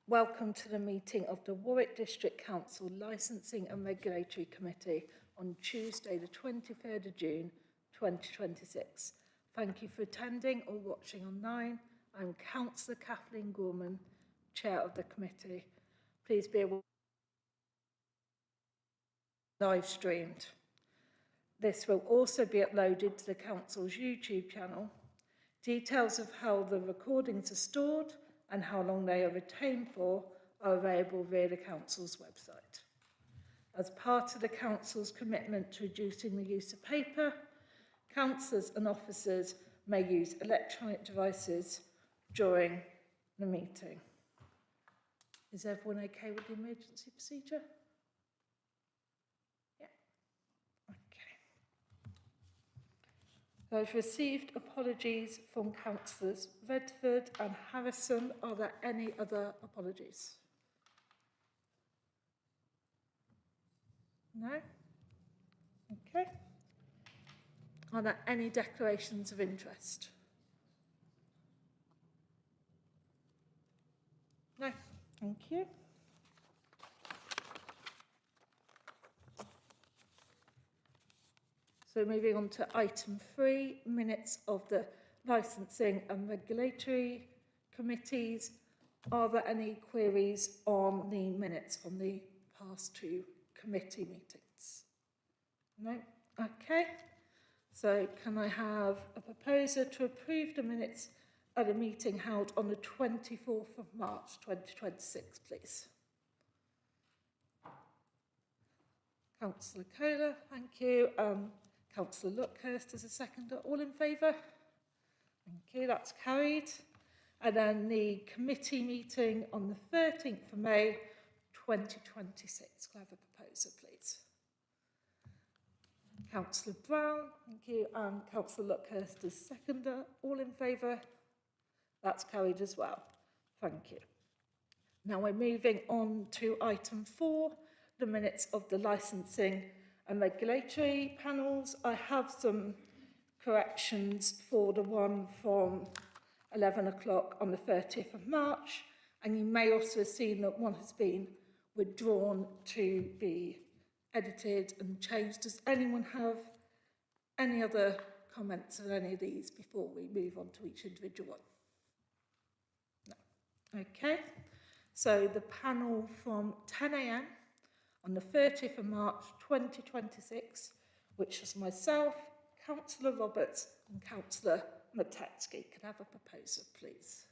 Welcome to the meeting of the Warwick District Council Licensing and Regulatory Committee on Tuesday the 23rd of June 2026. Thank you for attending or watching online. I'm Councillor Kathleen Gorman, Chair of the committee. Please be aware live streamed. This will also be uploaded to the Council's YouTube channel. Details of how the recordings are stored and how long they are retained for are available via the Council's website. As part of the Council's commitment to reducing the use of paper, councillors and officers may use electronic devices during the meeting. Is everyone okay with the emergency procedure? Yeah. Okay. I've received apologies from councillors Redford and Harrison. Are there any other apologies? No? Okay. Are there any declarations of interest? No. Thank you. So moving on to item 3, minutes of the licensing and regulatory committees. Are there any queries on the minutes from the past 2 committee meetings? No? Okay. So can I have a proposer to approve the minutes at a meeting held on the 24th of March 2026, please? Councillor Kohler, thank you. Councillor Luckhurst as a seconder. All in favour? Thank you, that's carried. And then the committee meeting on the 13th of May 2026. Can I have a proposer, please? Councillor Brown, thank you, and Councillor Luckhurst as seconder. All in favour? That's carried as well. Thank you. Now we're moving on to item 4, the minutes of the licensing and regulatory panels. I have some corrections for the one from 11 o'clock on the 30th of March, and you may also have seen that one has been withdrawn to be edited and changed. Does anyone have any other comments on any of these before we move on to each individual one? No. Okay, so the panel from 10 a.m. on the 30th of March 2026, which was myself, Councillor Roberts and Councillor Matetsky. Can I have a proposer, please?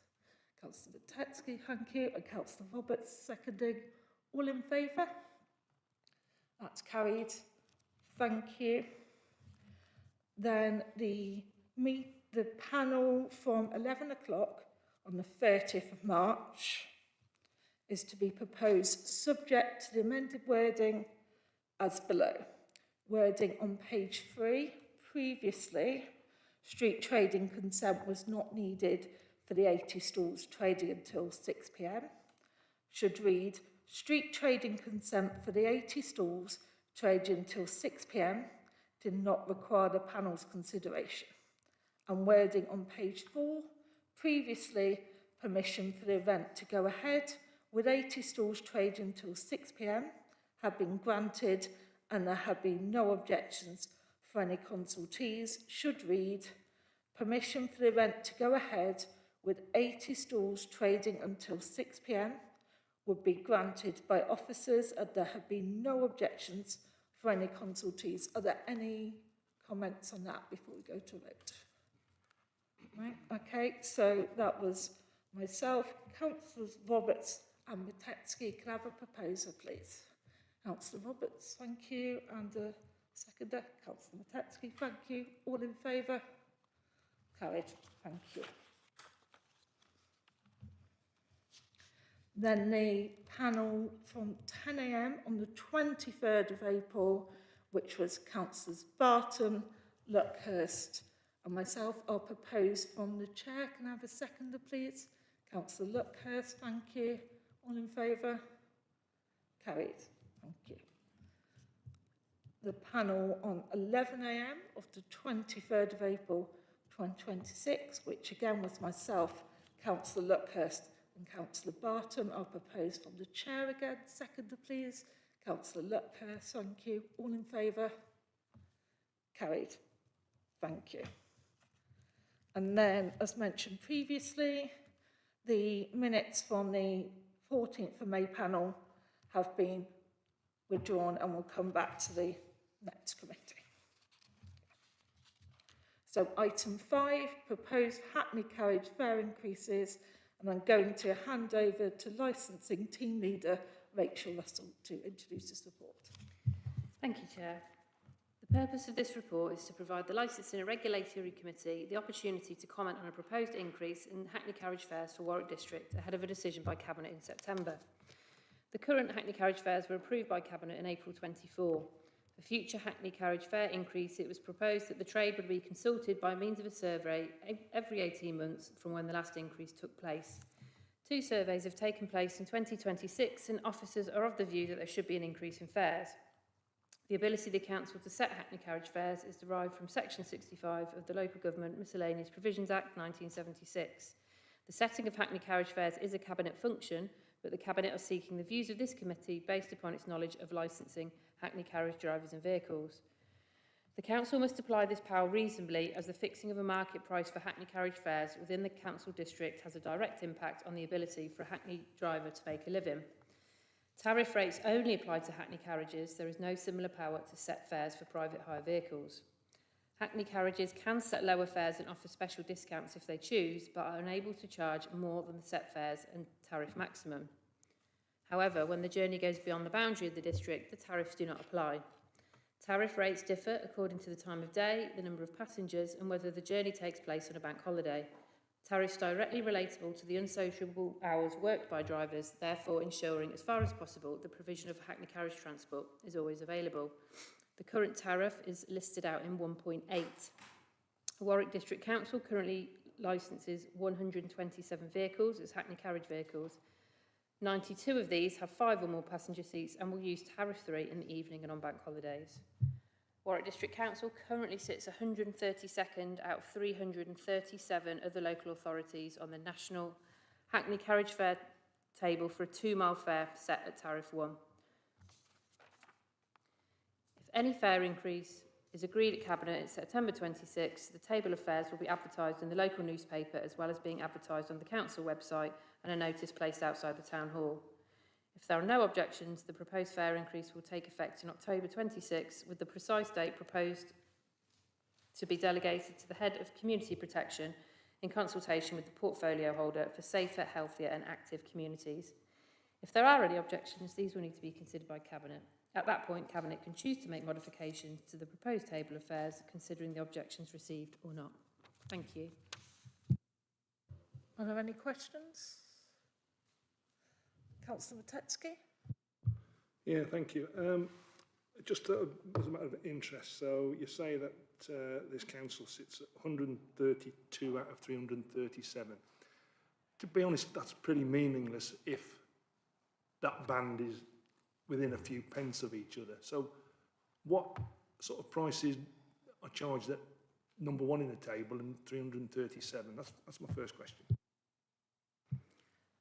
Councillor Matetsky, thank you, and Councillor Roberts seconding. All in favour? That's carried. Thank you. Then the panel from 11 o'clock on the 30th of March is to be proposed subject to the amended wording as below. Wording on page 3. Previously, street trading consent was not needed for the 80 stalls trading until 6 p.m. Should read, street trading consent for the 80 stalls trading until 6 p.m. did not require the panel's consideration. And wording on page 4, previously permission for the event to go ahead with 80 stalls trading until 6 p.m. had been granted and there have been no objections for any consultees. Should read, permission for the event to go ahead with 80 stalls trading until 6 p.m. would be granted by officers and there have been no objections for any consultees. Are there any comments on that before we go to vote? Right, okay, so that was myself, Councillors Roberts and Matetsky. Can I have a proposer, please? Councillor Roberts, thank you, and a seconder, Councillor Matetsky, thank you. All in favour? Carried, thank you. Then the panel from 10 a.m. on the 23rd of April, which was Councillors Barton, Luckhurst and myself, are proposed from the chair. Can I have a seconder, please? Councillor Luckhurst, thank you. All in favour? Carried, thank you. The panel on 11 a.m. of the 23rd of April 2026, which again was myself, Councillor Luckhurst and Councillor Barton. I'll propose from the chair again. Seconder, please. Councillor Luckhurst, thank you. All in favour? Carried. Thank you. And then, as mentioned previously, the minutes from the 14th of May panel have been withdrawn and will come back to the next committee. So item 5, proposed Hackney carriage fare increases, and I'm going to hand over to licensing team leader Rachel Russell to introduce this report. Thank you, Chair. The purpose of this report is to provide the Licensing and Regulatory Committee the opportunity to comment on a proposed increase in Hackney carriage fares for Warwick District ahead of a decision by Cabinet in September. The current Hackney carriage fares were approved by Cabinet in April 24. For future Hackney carriage fare increase, it was proposed that the trade would be consulted by means of a survey every 18 months from when the last increase took place. 2 surveys have taken place in 2026 and officers are of the view that there should be an increase in fares. The ability of the Council to set Hackney carriage fares is derived from Section 65 of the Local Government Miscellaneous Provisions Act 1976. The setting of Hackney carriage fares is a Cabinet function, but the Cabinet are seeking the views of this committee based upon its knowledge of licensing Hackney carriage drivers and vehicles. The Council must apply this power reasonably, as the fixing of a market price for Hackney carriage fares within the Council district has a direct impact on the ability for a Hackney driver to make a living. Tariff rates only apply to Hackney carriages. There is no similar power to set fares for private hire vehicles. Hackney carriages can set lower fares and offer special discounts if they choose, but are unable to charge more than the set fares and tariff maximum. However, when the journey goes beyond the boundary of the district, the tariffs do not apply. Tariff rates differ according to the time of day, the number of passengers, and whether the journey takes place on a bank holiday. Tariffs directly relatable to the unsociable hours worked by drivers, therefore ensuring as far as possible the provision of Hackney carriage transport is always available. The current tariff is listed out in 1.8. Warwick District Council currently licenses 127 vehicles as Hackney carriage vehicles. 92 of these have 5 or more passenger seats and will use Tariff 3 in the evening and on bank holidays. Warwick District Council currently sits 132nd out of 337 other local authorities on the national Hackney carriage fare table for a 2-mile fare set at Tariff 1. If any fare increase is agreed at Cabinet in September 26, the table of fares will be advertised in the local newspaper as well as being advertised on the Council website and a notice placed outside the Town Hall. If there are no objections, the proposed fare increase will take effect in October 26, with the precise date proposed to be delegated to the Head of Community Protection in consultation with the portfolio holder for safer, healthier and active communities. If there are any objections, these will need to be considered by Cabinet. At that point, Cabinet can choose to make modifications to the proposed table of fares, considering the objections received or not. Thank you. Are there any questions? Councillor Matetsky. Yeah, thank you. Just as a matter of interest, so you say that this council sits at 132 out of 337. To be honest, that's pretty meaningless if that band is within a few pence of each other. So what sort of prices are charged at number 1 in the table and 337? That's my first question.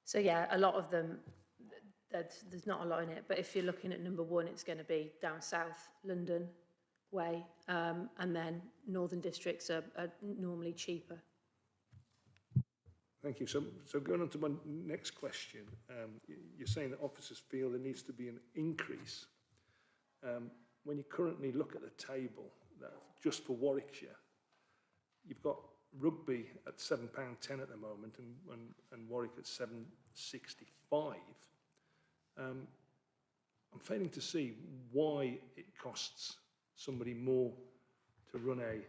So yeah, a lot of them, there's not a lot in it, but if you're looking at number 1, it's going to be down south, London way, and then northern districts are normally cheaper. Thank you. So going on to my next question, you're saying that officers feel there needs to be an increase. When you currently look at the table, just for Warwickshire, you've got rugby at £7.10 at the moment and Warwick at £7.65. I'm failing to see why it costs somebody more to run a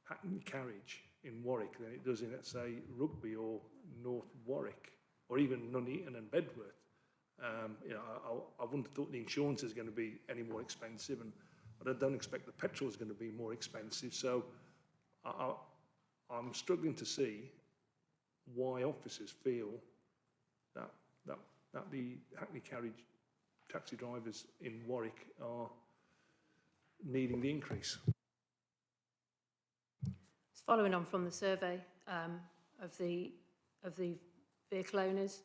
Hackney carriage in Warwick than it does in, let's say, Rugby or North Warwick, or even Nuneaton and Bedworth. You know, I wouldn't have thought the insurance is going to be any more expensive, but I don't expect the petrol is going to be more expensive. So I'm struggling to see why officers feel that the Hackney carriage taxi drivers in Warwick are needing the increase. It's following on from the survey of the vehicle owners.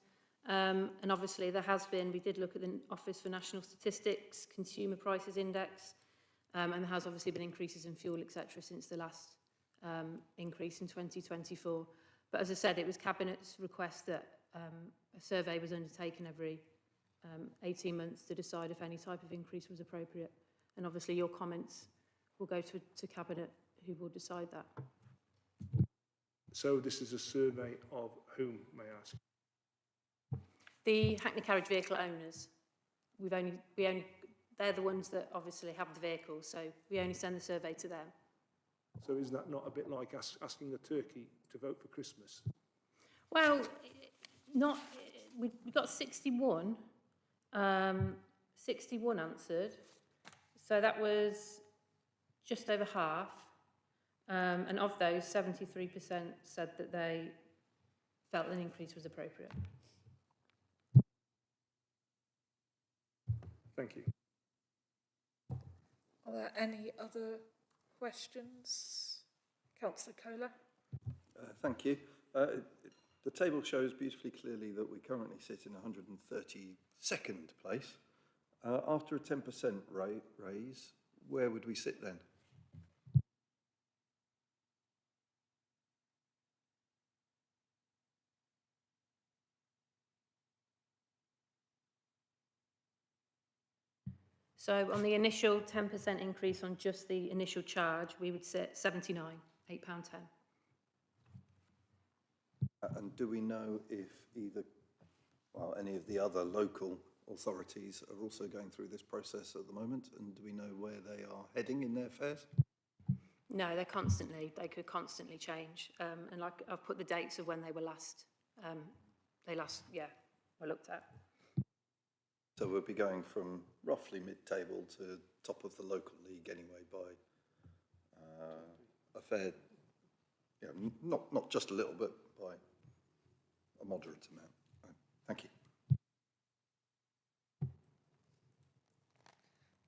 And obviously we did look at the Office for National Statistics, Consumer Prices Index, and there has obviously been increases in fuel, etc., since the last increase in 2024. But as I said, it was Cabinet's request that a survey was undertaken every 18 months to decide if any type of increase was appropriate. And obviously your comments will go to Cabinet, who will decide that. So this is a survey of whom, may I ask? The Hackney Carriage vehicle owners, they're the ones that obviously have the vehicles, so we only send the survey to them. So is that not a bit like asking a turkey to vote for Christmas? Well, we got 61 answered, so that was just over half, and of those, 73% said that they felt an increase was appropriate. Thank you. Are there any other questions? Councillor Kohler. Thank you. The table shows beautifully clearly that we currently sit in 132nd place. After a 10% raise, where would we sit then? So on the initial 10% increase on just the initial charge, we would sit 79, £8.10. And do we know if any of the other local authorities are also going through this process at the moment? And do we know where they are heading in their fares? No, they could constantly change. And like I've put the dates of when they were were looked at. So we'll be going from roughly mid-table to top of the local league anyway by a fair, not just a little, but by a moderate amount. Thank you.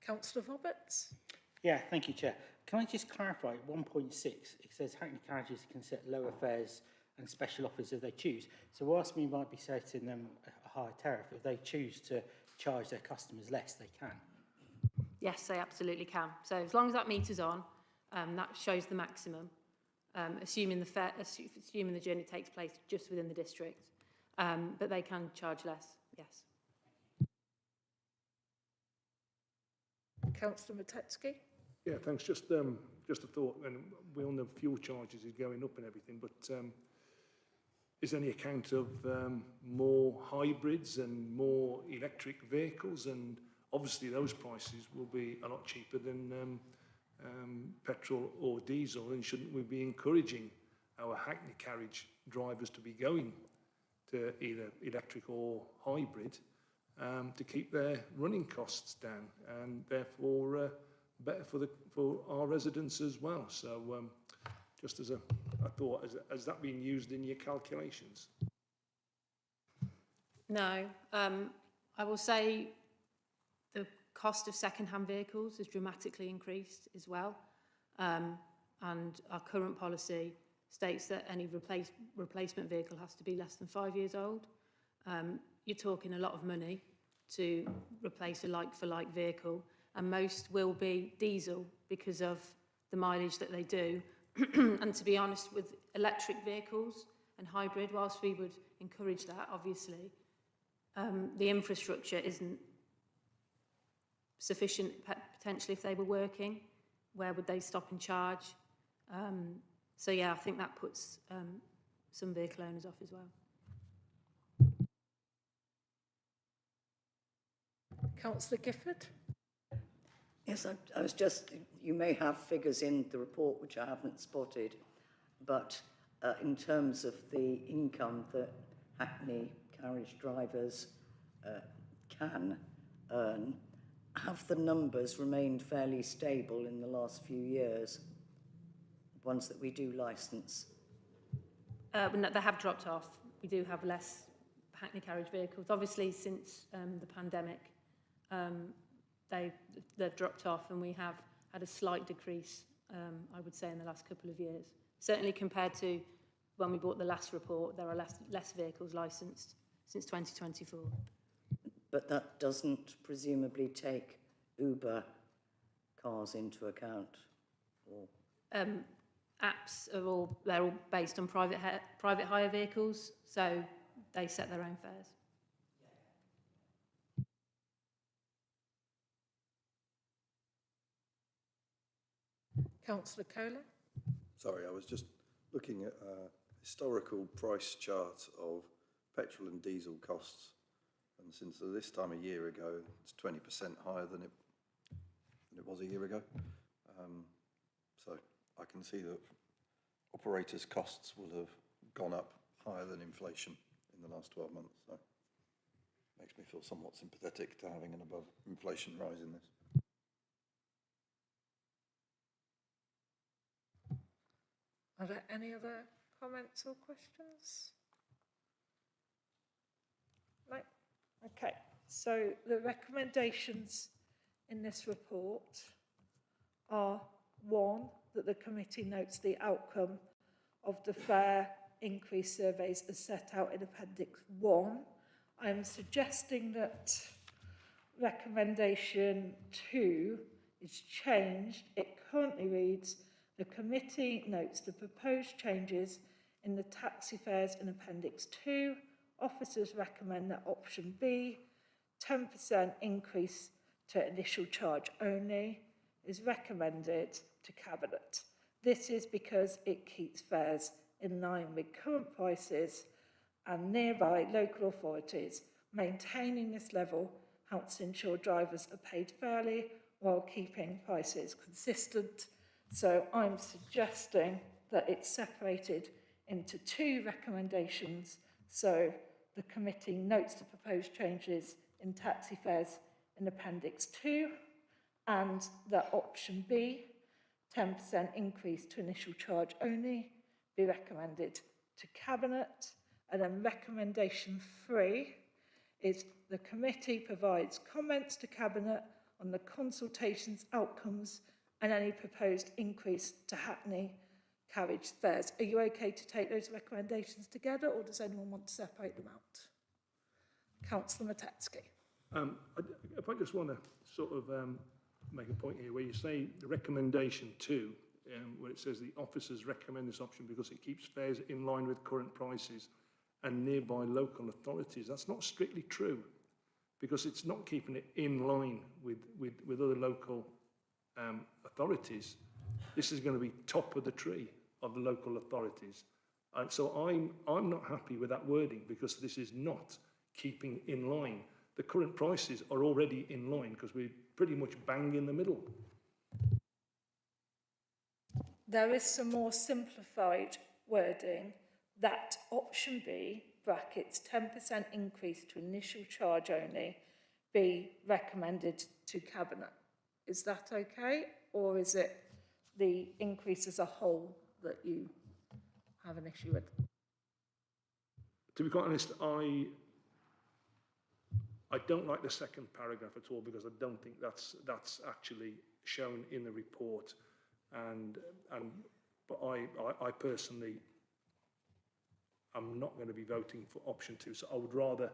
Councillor Roberts. Yeah, thank you, Chair. Can I just clarify 1.6? It says Hackney Carriages can set lower fares and special offers if they choose. So whilst we might be setting them a higher tariff, if they choose to charge their customers less, they can. Yes, they absolutely can. So as long as that meter's on, that shows the maximum, assuming the journey takes place just within the district. But they can charge less, yes. Councillor Matetsky. Yeah, thanks. Just a thought, and we all know fuel charges is going up and everything, but is any account of more hybrids and more electric vehicles? And obviously those prices will be a lot cheaper than petrol or diesel, and shouldn't we be encouraging our Hackney Carriage drivers to be going to either electric or hybrid to keep their running costs down, and therefore better for our residents as well? So just as a thought, has that been used in your calculations? No. I will say the cost of second-hand vehicles has dramatically increased as well. And our current policy states that any replacement vehicle has to be less than 5 years old. You're talking a lot of money to replace a like-for-like vehicle, and most will be diesel because of the mileage that they do. And to be honest, with electric vehicles and hybrid, whilst we would encourage that, obviously, the infrastructure isn't sufficient potentially if they were working. Where would they stop and charge? So yeah, I think that puts some vehicle owners off as well. Councillor Gifford. Yes, I was just, you may have figures in the report which I haven't spotted, but in terms of the income that Hackney Carriage drivers can earn, have the numbers remained fairly stable in the last few years, ones that we do licence? No, they have dropped off. We do have less Hackney Carriage vehicles. Obviously, since the pandemic, they've dropped off, and we have had a slight decrease, I would say, in the last couple of years. Certainly compared to when we bought the last report, there are less vehicles licensed since 2024. But that doesn't presumably take Uber cars into account? Or Apps are they're all based on private hire vehicles, so they set their own fares. Councillor Kohler? Sorry, I was just looking at a historical price chart of petrol and diesel costs. And since this time a year ago, it's 20% higher than it was a year ago. So I can see that operators' costs will have gone up higher than inflation in the last 12 months. So makes me feel somewhat sympathetic to having an above inflation rise in this. Are there any other comments or questions? No? Okay, so the recommendations in this report are: 1, that the committee notes the outcome of the fare increase surveys as set out in Appendix 1. I'm suggesting that recommendation 2 is changed. It currently reads: the committee notes the proposed changes in the taxi fares in Appendix 2. Officers recommend that option B, 10% increase to initial charge only, is recommended to Cabinet. This is because it keeps fares in line with current prices, and nearby local authorities maintaining this level helps ensure drivers are paid fairly while keeping prices consistent. So I'm suggesting that it's separated into 2 recommendations. So the committee notes the proposed changes in taxi fares in Appendix 2, and that option B, 10% increase to initial charge only, be recommended to Cabinet. And then recommendation 3 is the committee provides comments to Cabinet on the consultation's outcomes and any proposed increase to Hackney carriage fares. Are you okay to take those recommendations together, or does anyone want to separate them out? Councillor Matetsky. If I just want to sort of make a point here, where you say recommendation 2, where it says the officers recommend this option because it keeps fares in line with current prices and nearby local authorities. That's not strictly true, because it's not keeping it in line with other local authorities. This is going to be top of the tree of the local authorities. And so I'm not happy with that wording, because this is not keeping in line. The current prices are already in line, because we're pretty much bang in the middle. There is some more simplified wording, that option B, brackets 10% increase to initial charge only, be recommended to Cabinet. Is that okay? Or is it the increase as a whole that you have an issue with? To be quite honest, I don't like the second paragraph at all, because I don't think that's actually shown in the report. But I personally am not going to be voting for option 2. So I would rather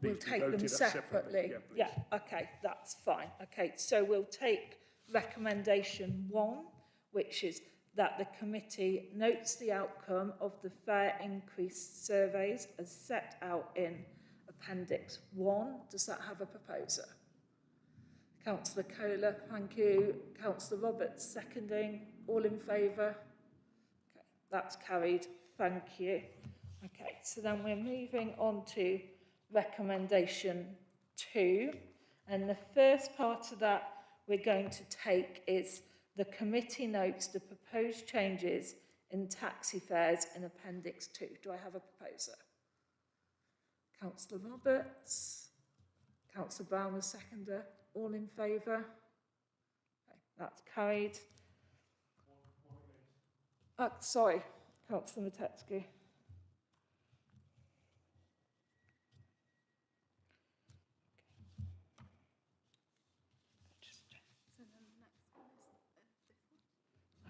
We'll take them separately. Yeah, okay, that's fine. Okay, so we'll take recommendation 1, which is that the committee notes the outcome of the fare increase surveys as set out in Appendix 1. Does that have a proposer? Councillor Kohler, thank you. Councillor Roberts, seconding. All in favour? Okay, that's carried. Thank you. Okay, so then we're moving on to recommendation 2. And the first part of that we're going to take is the committee notes the proposed changes in taxi fares in Appendix 2. Do I have a proposer? Councillor Roberts. Councillor Brown was seconder. All in favour? Okay, that's carried. Sorry, Councillor Matetsky.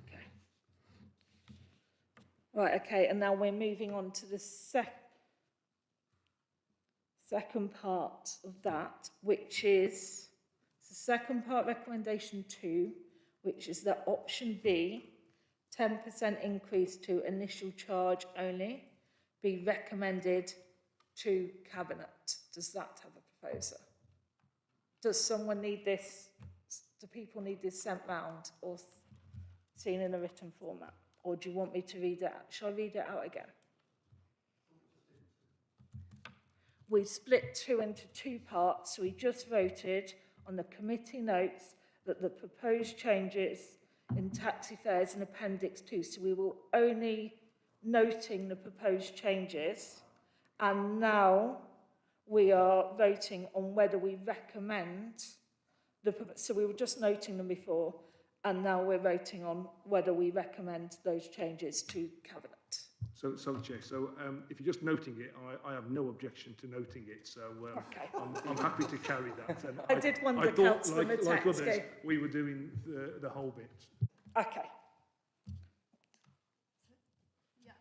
Okay. Right, okay, and now we're moving on to the second part of that, which is the second part, recommendation 2, which is that option B, 10% increase to initial charge only, be recommended to Cabinet. Does that have a proposer? Does someone need this, do people need this sent round or seen in a written format? Or do you want me to read it out? Shall I read it out again? We split 2 into 2 parts. We just voted on the committee notes that the proposed changes in taxi fares in Appendix 2. So we were only noting the proposed changes, and now we are voting on whether we recommend so we were just noting them before, and now we're voting on whether we recommend those changes to Cabinet. So Chair, if you're just noting it, I have no objection to noting it, so Okay. I'm happy to carry that. And I did wonder, I thought, Councillor like others, Matetsky. we were doing the whole bit. Okay. Yeah,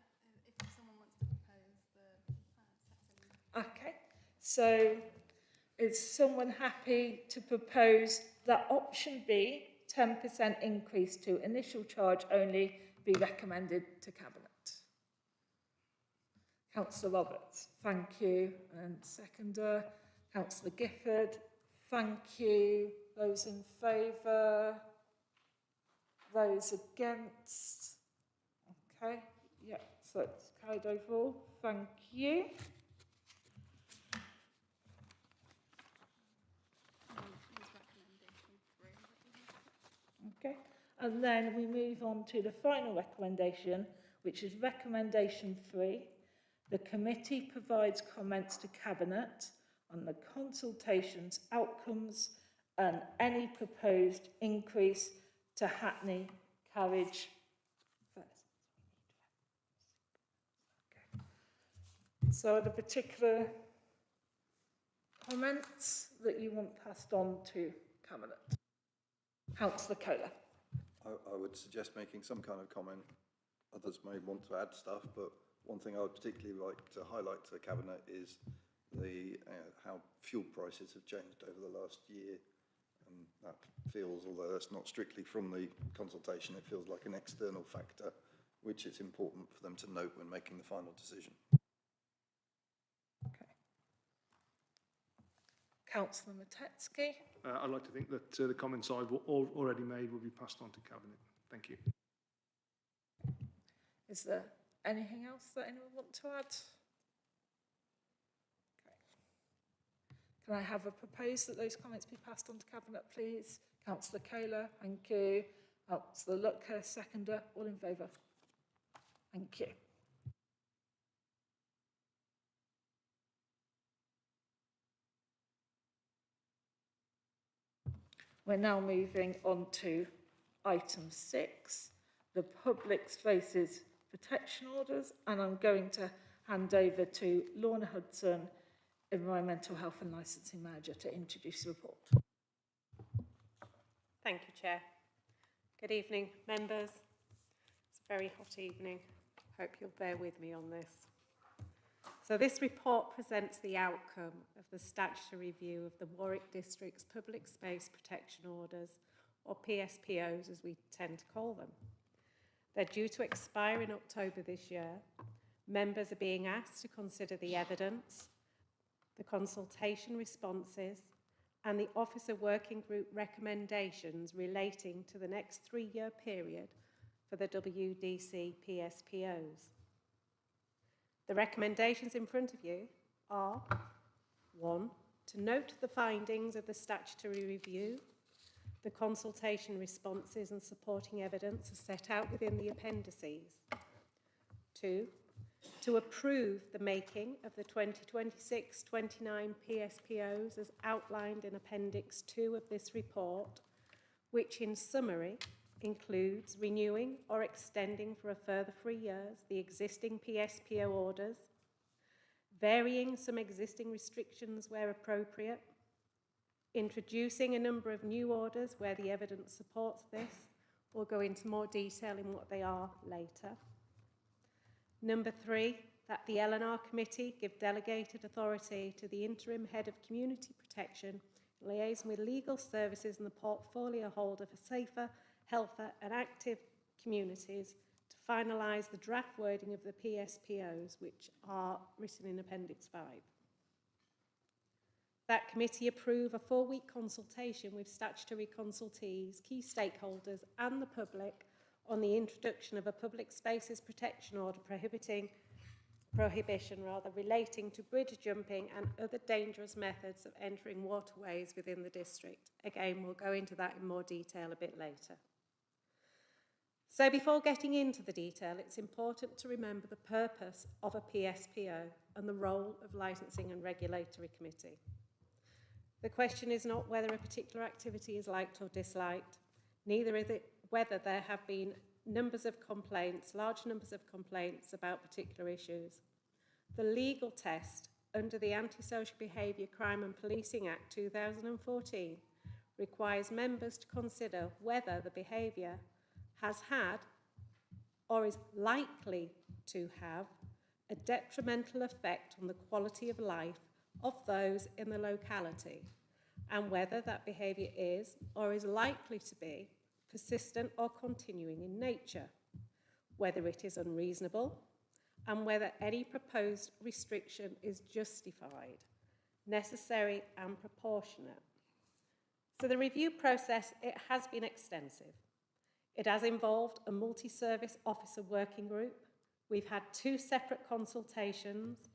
if someone wants to propose the second. Okay. So is someone happy to propose that option B, 10% increase to initial charge only, be recommended to Cabinet? Councillor Roberts, thank you. And seconder, Councillor Gifford, thank you. Those in favour? Those against? Okay, yeah, so it's carried overall. Thank you. Okay, and then we move on to the final recommendation, which is recommendation 3. The committee provides comments to Cabinet on the consultations, outcomes and any proposed increase to Hackney carriage fares. Okay. So are there particular comments that you want passed on to Cabinet? Councillor Kohler. I would suggest making some kind of comment. Others may want to add stuff, but one thing I would particularly like to highlight to the Cabinet is the how fuel prices have changed over the last year. And that feels, although that's not strictly from the consultation, it feels like an external factor, which it's important for them to note when making the final decision. Okay. Councillor Matetsky. I'd like to think that the comments I've already made will be passed on to Cabinet. Thank you. Is there anything else that anyone want to add? Okay. Can I have a propose that those comments be passed on to Cabinet, please? Councillor Kohler, thank you. Councillor Lucas, seconder. All in favour? Thank you. We're now moving on to item 6, the public spaces protection orders, and I'm going to hand over to Lorna Hudson, Environmental Health and Licensing Manager, to introduce the report. Thank you, Chair. Good evening, members. It's a very hot evening. Hope you'll bear with me on this. So this report presents the outcome of the statutory review of the Warwick District's Public Space Protection Orders, or PSPOs as we tend to call them. They're due to expire in October this year. Members are being asked to consider the evidence, the consultation responses, and the Officer Working Group recommendations relating to the next 3-year period for the WDC PSPOs. The recommendations in front of you are 1. To note the findings of the statutory review. The consultation responses and supporting evidence are set out within the appendices. 2. To approve the making of the 2026-29 PSPOs as outlined in Appendix 2 of this report, which in summary includes renewing or extending for a further 3 years the existing PSPO orders, varying some existing restrictions where appropriate, introducing a number of new orders where the evidence supports this. We'll go into more detail in what they are later. Number 3, that the L&R Committee give delegated authority to the Interim Head of Community Protection, liaison with legal services and the portfolio holder for safer, healthier and active communities to finalise the draft wording of the PSPOs, which are written in Appendix 5. That committee approve a 4-week consultation with statutory consultees, key stakeholders and the public on the introduction of a public spaces protection order prohibition relating to bridge jumping and other dangerous methods of entering waterways within the district. Again, we'll go into that in more detail a bit later. So before getting into the detail, it's important to remember the purpose of a PSPO and the role of Licensing and Regulatory Committee. The question is not whether a particular activity is liked or disliked, neither is it whether there have been large numbers of complaints about particular issues. The legal test under the Anti-Social Behaviour, Crime and Policing Act 2014 requires members to consider whether the behaviour has had or is likely to have a detrimental effect on the quality of life of those in the locality, and whether that behaviour is or is likely to be persistent or continuing in nature, whether it is unreasonable, and whether any proposed restriction is justified, necessary and proportionate. So the review process, it has been extensive. It has involved a multi-service officer working group. We've had 2 separate consultations,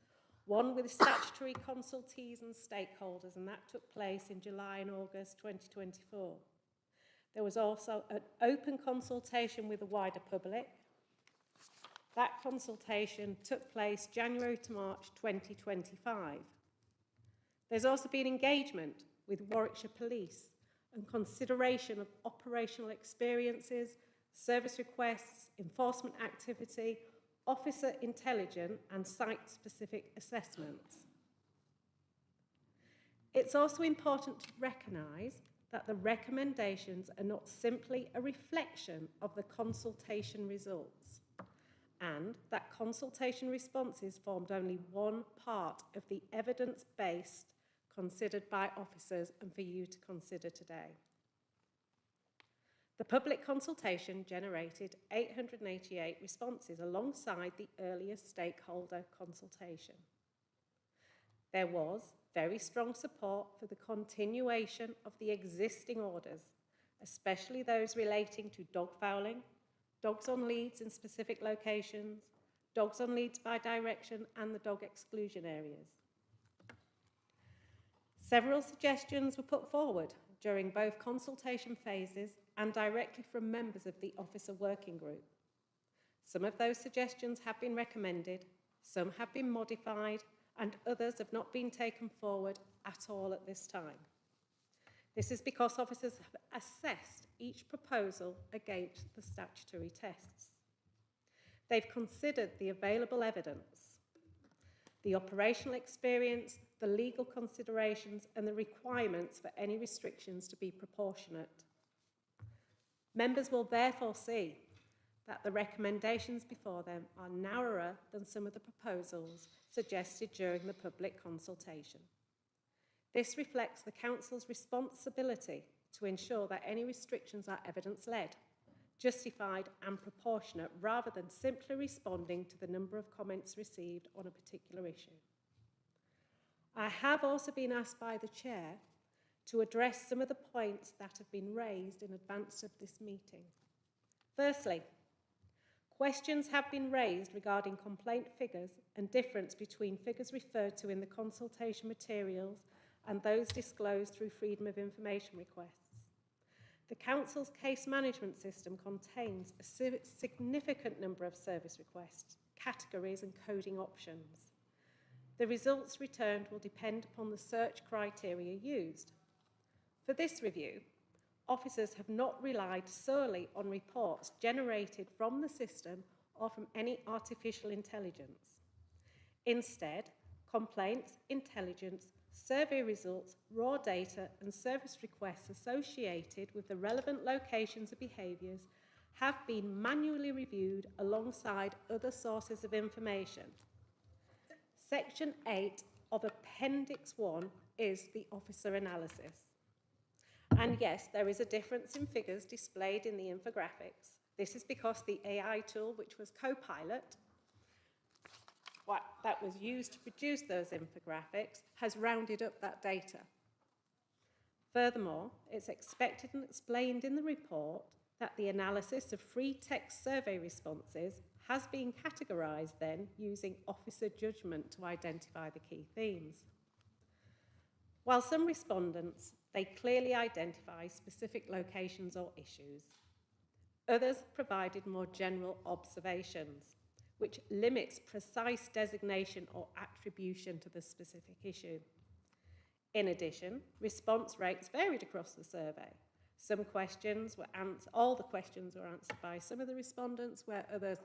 one with statutory consultees and stakeholders, and that took place in July and August 2024. There was also an open consultation with the wider public. That consultation took place January to March 2025. There's also been engagement with Warwickshire Police and consideration of operational experiences, service requests, enforcement activity, officer intelligence and site-specific assessments. It's also important to recognise that the recommendations are not simply a reflection of the consultation results, and that consultation responses formed only one part of the evidence-based considered by officers and for you to consider today. The public consultation generated 888 responses alongside the earlier stakeholder consultation. There was very strong support for the continuation of the existing orders, especially those relating to dog fouling, dogs on leads in specific locations, dogs on leads by direction, and the dog exclusion areas. Several suggestions were put forward during both consultation phases and directly from members of the officer working group. Some of those suggestions have been recommended, some have been modified, and others have not been taken forward at all at this time. This is because officers have assessed each proposal against the statutory tests. They've considered the available evidence, the operational experience, the legal considerations, and the requirements for any restrictions to be proportionate. Members will therefore see that the recommendations before them are narrower than some of the proposals suggested during the public consultation. This reflects the Council's responsibility to ensure that any restrictions are evidence-led, justified and proportionate, rather than simply responding to the number of comments received on a particular issue. I have also been asked by the Chair to address some of the points that have been raised in advance of this meeting. Firstly, questions have been raised regarding complaint figures and difference between figures referred to in the consultation materials and those disclosed through Freedom of Information requests. The Council's case management system contains a significant number of service requests, categories and coding options. The results returned will depend upon the search criteria used. For this review, officers have not relied solely on reports generated from the system or from any artificial intelligence. Instead, complaints, intelligence, survey results, raw data and service requests associated with the relevant locations of behaviours have been manually reviewed alongside other sources of information. Section 8 of Appendix 1 is the officer analysis. And yes, there is a difference in figures displayed in the infographics. This is because the AI tool, which was Copilot, that was used to produce those infographics, has rounded up that data. Furthermore, it's expected and explained in the report that the analysis of free text survey responses has been categorised then using officer judgment to identify the key themes. While some respondents, they clearly identify specific locations or issues. Others provided more general observations, which limits precise designation or attribution to the specific issue. In addition, response rates varied across the survey. Some questions were answered, all the questions were answered by some of the respondents, where others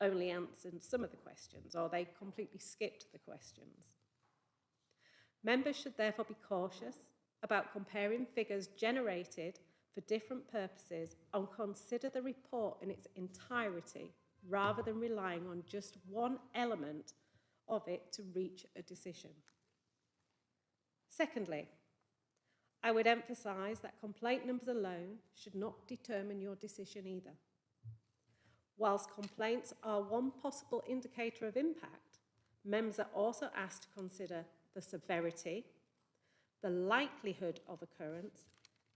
only answered some of the questions, or they completely skipped the questions. Members should therefore be cautious about comparing figures generated for different purposes and consider the report in its entirety rather than relying on just one element of it to reach a decision. Secondly, I would emphasise that complaint numbers alone should not determine your decision either. Whilst complaints are one possible indicator of impact, members are also asked to consider the severity, the likelihood of occurrence,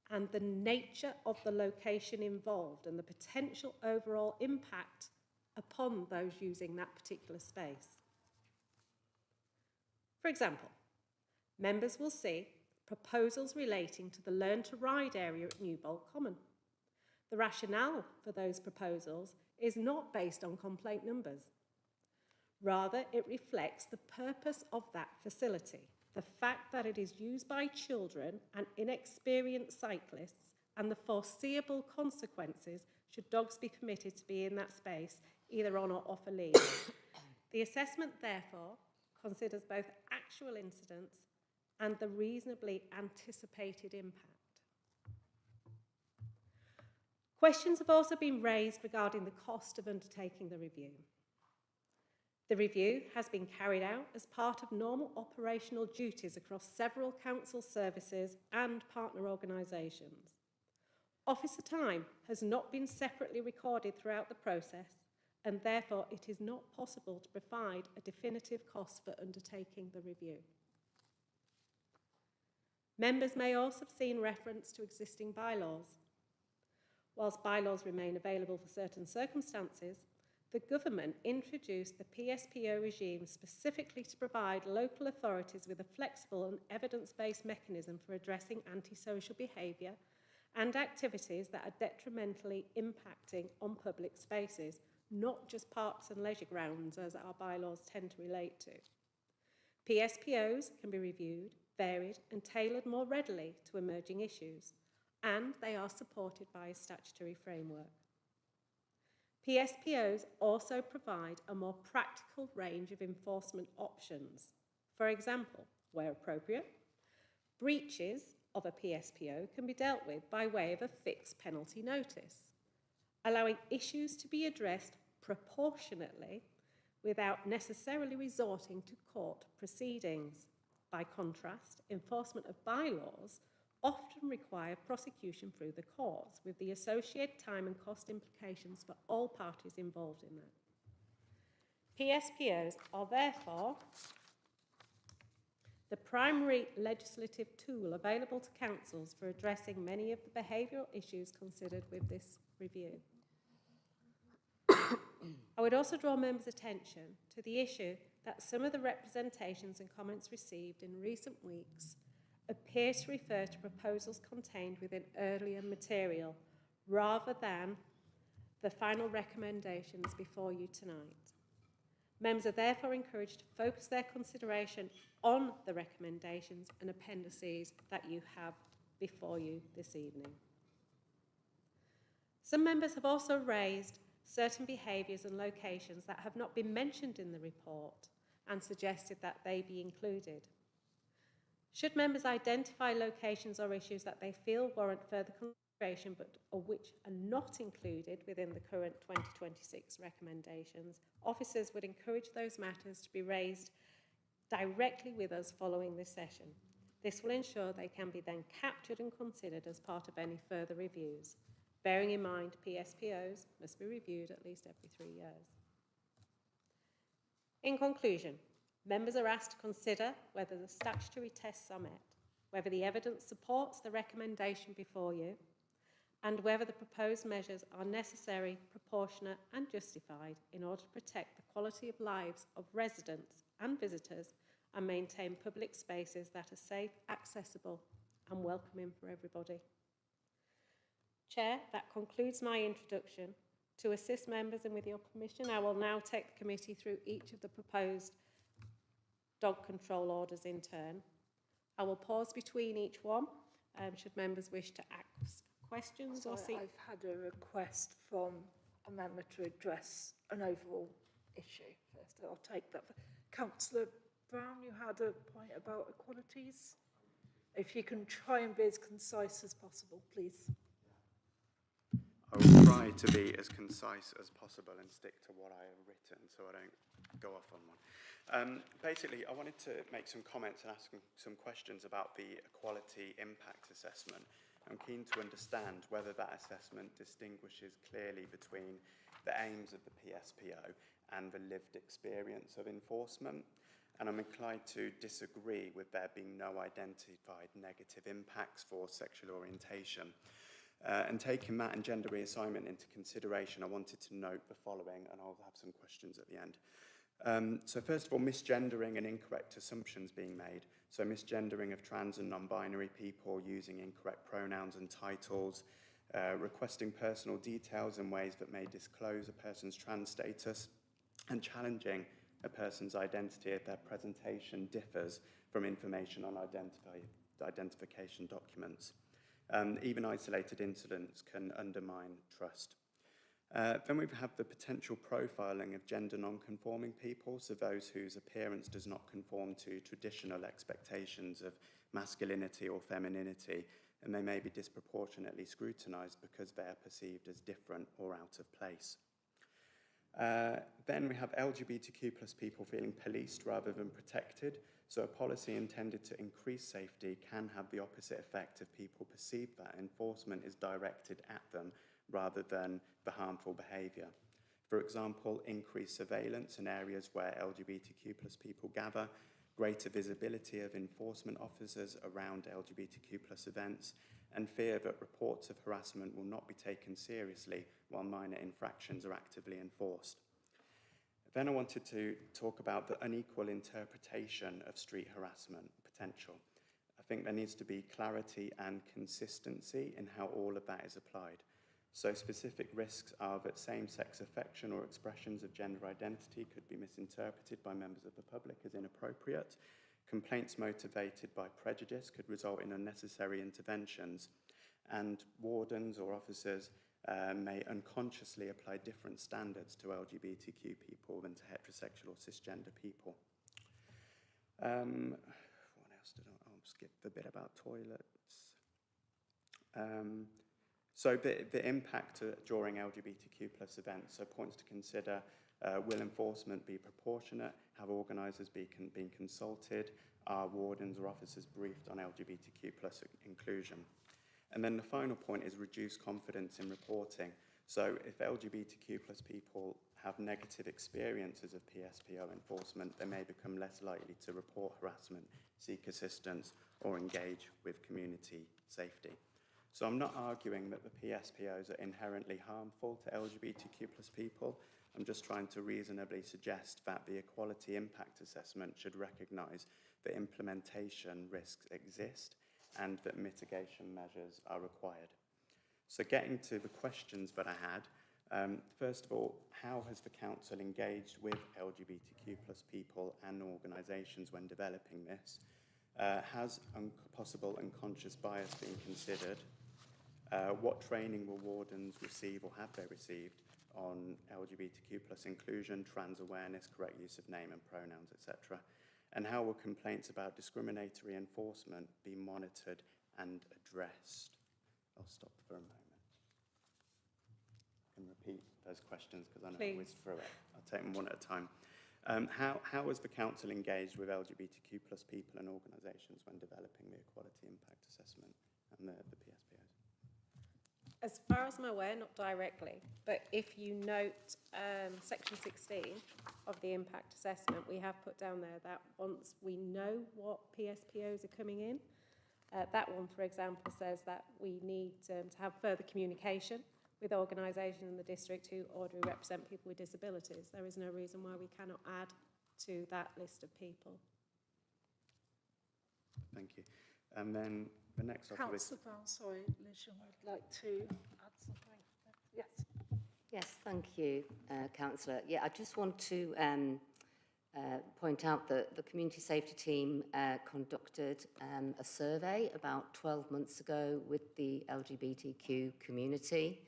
and the nature of the location involved and the potential overall impact upon those using that particular space. For example, members will see proposals relating to the Learn to Ride area at Newbold Common. The rationale for those proposals is not based on complaint numbers. Rather, it reflects the purpose of that facility, the fact that it is used by children and inexperienced cyclists, and the foreseeable consequences should dogs be permitted to be in that space, either on or off a lead. The assessment, therefore, considers both actual incidents and the reasonably anticipated impact. Questions have also been raised regarding the cost of undertaking the review. The review has been carried out as part of normal operational duties across several council services and partner organisations. Officer time has not been separately recorded throughout the process, and therefore it is not possible to provide a definitive cost for undertaking the review. Members may also have seen reference to existing bylaws. Whilst bylaws remain available for certain circumstances, the government introduced the PSPO regime specifically to provide local authorities with a flexible and evidence-based mechanism for addressing antisocial behaviour and activities that are detrimentally impacting on public spaces, not just parks and leisure grounds, as our bylaws tend to relate to. PSPOs can be reviewed, varied and tailored more readily to emerging issues, and they are supported by a statutory framework. PSPOs also provide a more practical range of enforcement options. For example, where appropriate, breaches of a PSPO can be dealt with by way of a fixed penalty notice, allowing issues to be addressed proportionately without necessarily resorting to court proceedings. By contrast, enforcement of bylaws often require prosecution through the courts, with the associated time and cost implications for all parties involved in that. PSPOs are therefore the primary legislative tool available to councils for addressing many of the behavioural issues considered with this review. I would also draw members' attention to the issue that some of the representations and comments received in recent weeks appear to refer to proposals contained within earlier material rather than the final recommendations before you tonight. Members are therefore encouraged to focus their consideration on the recommendations and appendices that you have before you this evening. Some members have also raised certain behaviours and locations that have not been mentioned in the report and suggested that they be included. Should members identify locations or issues that they feel warrant further consideration but or which are not included within the current 2026 recommendations, officers would encourage those matters to be raised directly with us following this session. This will ensure they can be then captured and considered as part of any further reviews, bearing in mind PSPOs must be reviewed at least every 3 years. In conclusion, members are asked to consider whether the statutory tests are met, whether the evidence supports the recommendation before you, and whether the proposed measures are necessary, proportionate and justified in order to protect the quality of lives of residents and visitors and maintain public spaces that are safe, accessible and welcoming for everybody. Chair, that concludes my introduction. To assist members and with your permission, I will now take the committee through each of the proposed dog control orders in turn. I will pause between each one, should members wish to ask questions or see. I've had a request from a member to address an overall issue first. I'll take that. Councillor Brown, you had a point about equalities. If you can try and be as concise as possible, please. I will try to be as concise as possible and stick to what I have written so I don't go off on one. Basically, I wanted to make some comments and ask some questions about the equality impact assessment. I'm keen to understand whether that assessment distinguishes clearly between the aims of the PSPO and the lived experience of enforcement. And I'm inclined to disagree with there being no identified negative impacts for sexual orientation. And taking that and gender reassignment into consideration, I wanted to note the following, and I'll have some questions at the end. So first of all, misgendering and incorrect assumptions being made. So misgendering of trans and non-binary people, using incorrect pronouns and titles, requesting personal details in ways that may disclose a person's trans status, and challenging a person's identity if their presentation differs from information on identification documents. Even isolated incidents can undermine trust. Then we have the potential profiling of gender non-conforming people, so those whose appearance does not conform to traditional expectations of masculinity or femininity, and they may be disproportionately scrutinised because they are perceived as different or out of place. Then we have LGBTQ plus people feeling policed rather than protected. So a policy intended to increase safety can have the opposite effect if people perceive that enforcement is directed at them rather than the harmful behaviour. For example, increased surveillance in areas where LGBTQ plus people gather, greater visibility of enforcement officers around LGBTQ plus events, and fear that reports of harassment will not be taken seriously while minor infractions are actively enforced. Then I wanted to talk about the unequal interpretation of street harassment potential. I think there needs to be clarity and consistency in how all of that is applied. So specific risks are that same-sex affection or expressions of gender identity could be misinterpreted by members of the public as inappropriate. Complaints motivated by prejudice could result in unnecessary interventions, and wardens or officers may unconsciously apply different standards to LGBTQ people than to heterosexual or cisgender people. What else did I'll skip the bit about toilets. So the impact during LGBTQ plus events, so points to consider, will enforcement be proportionate? Have organisers been consulted? Are wardens or officers briefed on LGBTQ plus inclusion? And then the final point is reduce confidence in reporting. So if LGBTQ plus people have negative experiences of PSPO enforcement, they may become less likely to report harassment, seek assistance, or engage with community safety. So I'm not arguing that the PSPOs are inherently harmful to LGBTQ plus people. I'm just trying to reasonably suggest that the equality impact assessment should recognise that implementation risks exist and that mitigation measures are required. So getting to the questions that I had, first of all, how has the Council engaged with LGBTQ plus people and organisations when developing this? Has possible unconscious bias been considered? What training will wardens receive or have they received on LGBTQ plus inclusion, trans awareness, correct use of name and pronouns, etc.? And how will complaints about discriminatory enforcement be monitored and addressed? I'll stop for a moment. I can repeat those questions because I know I whizzed through it. I'll take them one at a time. How has the council engaged with LGBTQ plus people and organisations when developing the equality impact assessment and the PSPOs? As far as I'm aware, not directly, but if you note section 16 of the impact assessment, we have put down there that once we know what PSPOs are coming in, that one, for example, says that we need to have further communication with organisations in the district who already represent people with disabilities. There is no reason why we cannot add to that list of people. Thank you. And then the next off the list. Councillor Brown, sorry, Liz, you would like to add something? Yes. Yes, thank you, Councillor. Yeah, I just want to point out that the community safety team conducted a survey about 12 months ago with the LGBTQ community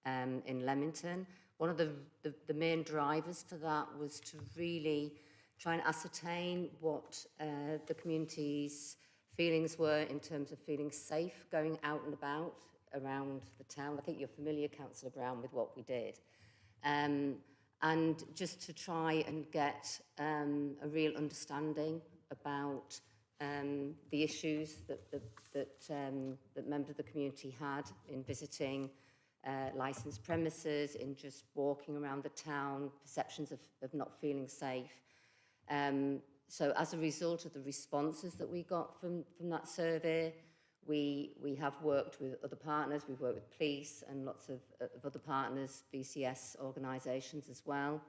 in Leamington. One of the main drivers for that was to really try and ascertain what the community's feelings were in terms of feeling safe going out and about around the town. I think you're familiar, Councillor Brown, with what we did. And just to try and get a real understanding about the issues that members of the community had in visiting licensed premises, in just walking around the town, perceptions of not feeling safe. So as a result of the responses that we got from that survey, we have worked with other partners. We've worked with police and lots of other partners, BCS organisations as well,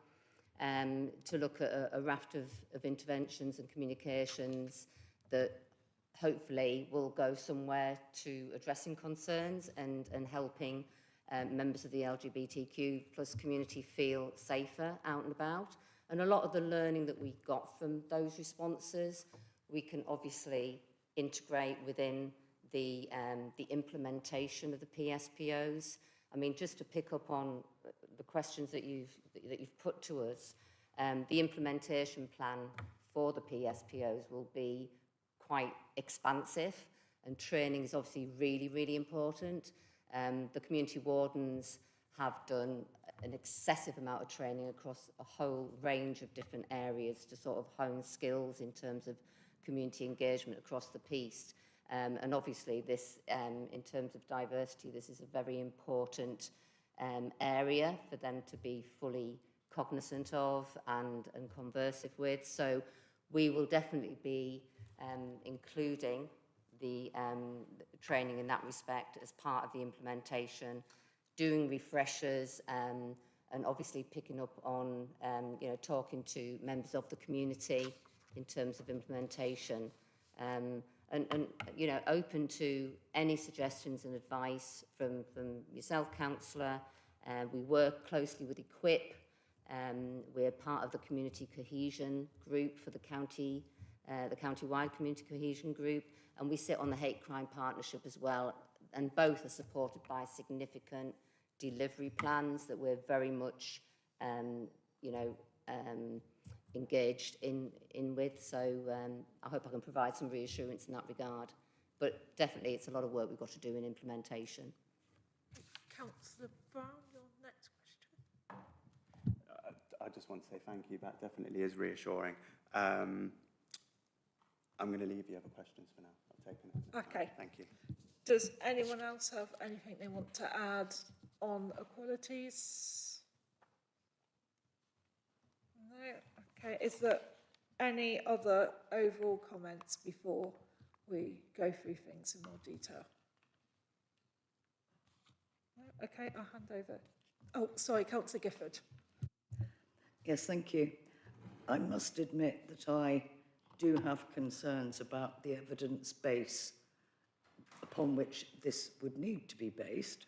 to look at a raft of interventions and communications that hopefully will go somewhere to addressing concerns and helping members of the LGBTQ plus community feel safer out and about. And a lot of the learning that we got from those responses, we can obviously integrate within the implementation of the PSPOs. I mean, just to pick up on the questions that you've put to us, the implementation plan for the PSPOs will be quite expansive, and training is obviously really, really important. The community wardens have done an excessive amount of training across a whole range of different areas to sort of hone skills in terms of community engagement across the piece. And obviously this, in terms of diversity, this is a very important area for them to be fully cognizant of and conversive with. So we will definitely be including the training in that respect as part of the implementation, doing refreshers, and obviously picking up on, talking to members of the community in terms of implementation, and open to any suggestions and advice from yourself, Councillor. We work closely with Equip. We're part of the community cohesion group for the county-wide community cohesion group, and we sit on the hate crime partnership as well, and both are supported by significant delivery plans that we're very much, engaged in with. So I hope I can provide some reassurance in that regard. But definitely it's a lot of work we've got to do in implementation. Councillor Brown, your next question. I just want to say thank you. That definitely is reassuring. I'm going to leave the other questions for now. I've taken it. Okay. Thank you. Does anyone else have anything they want to add on equalities? No? Okay. Is there any other overall comments before we go through things in more detail? No? Okay, I'll hand over. Oh, sorry, Councillor Gifford. Yes, thank you. I must admit that I do have concerns about the evidence base upon which this would need to be based.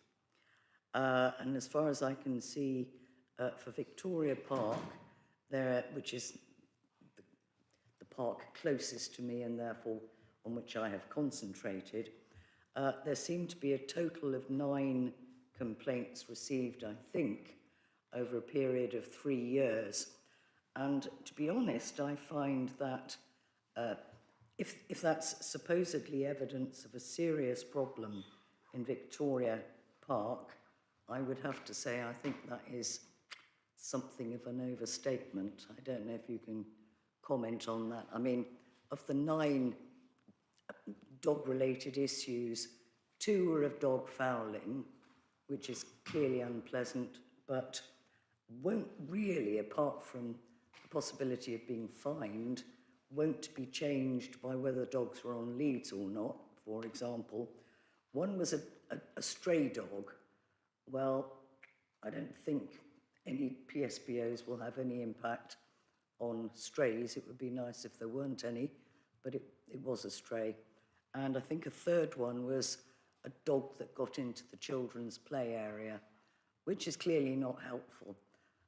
And as far as I can see, for Victoria Park, which is the park closest to me and therefore on which I have concentrated, there seem to be a total of 9 complaints received, I think, over a period of 3 years. And to be honest, I find that If that's supposedly evidence of a serious problem in Victoria Park, I would have to say I think that is something of an overstatement. I don't know if you can comment on that. I mean, of the 9 dog-related issues, 2 were of dog fouling, which is clearly unpleasant, but won't really, apart from the possibility of being fined, won't be changed by whether dogs were on leads or not. For example, one was a stray dog. Well, I don't think any PSPOs will have any impact on strays. It would be nice if there weren't any, but it was a stray. And I think a third one was a dog that got into the children's play area, which is clearly not helpful.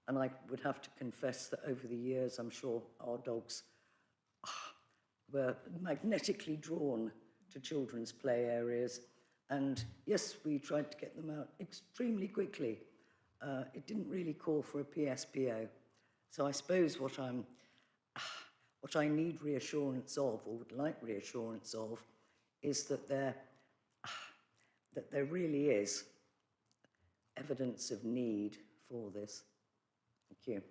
And I would have to confess that over the years, I'm sure our dogs were magnetically drawn to children's play areas. And yes, we tried to get them out extremely quickly. It didn't really call for a PSPO. So I suppose what I need reassurance of, or would like reassurance of, is that there really is evidence of need for this. Thank you.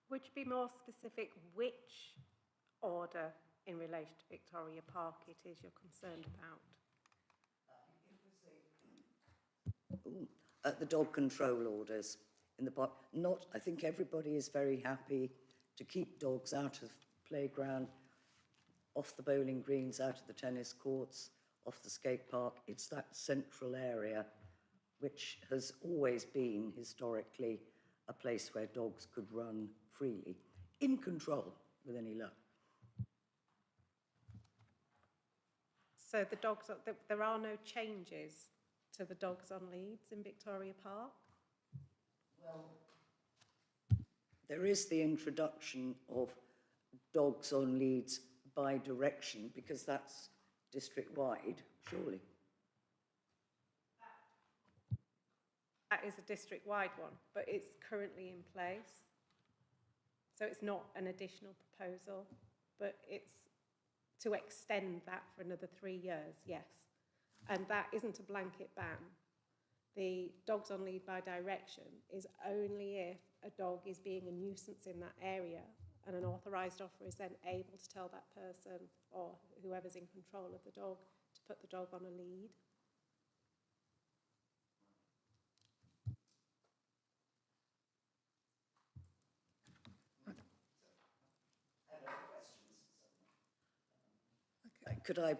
Would you be more specific which order in relation to Victoria Park it is you're concerned about? The dog control orders in the park. I think everybody is very happy to keep dogs out of playground, off the bowling greens, out of the tennis courts, off the skate park. It's that central area which has always been historically a place where dogs could run freely, in control, with any luck. So the dogs, there are no changes to the dogs on leads in Victoria Park? Well, there is the introduction of dogs on leads by direction, because that's district-wide, surely. That is a district-wide one, but it's currently in place. So it's not an additional proposal, but it's to extend that for another 3 years, yes. And that isn't a blanket ban. The dogs on lead by direction is only if a dog is being a nuisance in that area and an authorised officer is then able to tell that person or whoever's in control of the dog to put the dog on a lead. Okay. Could I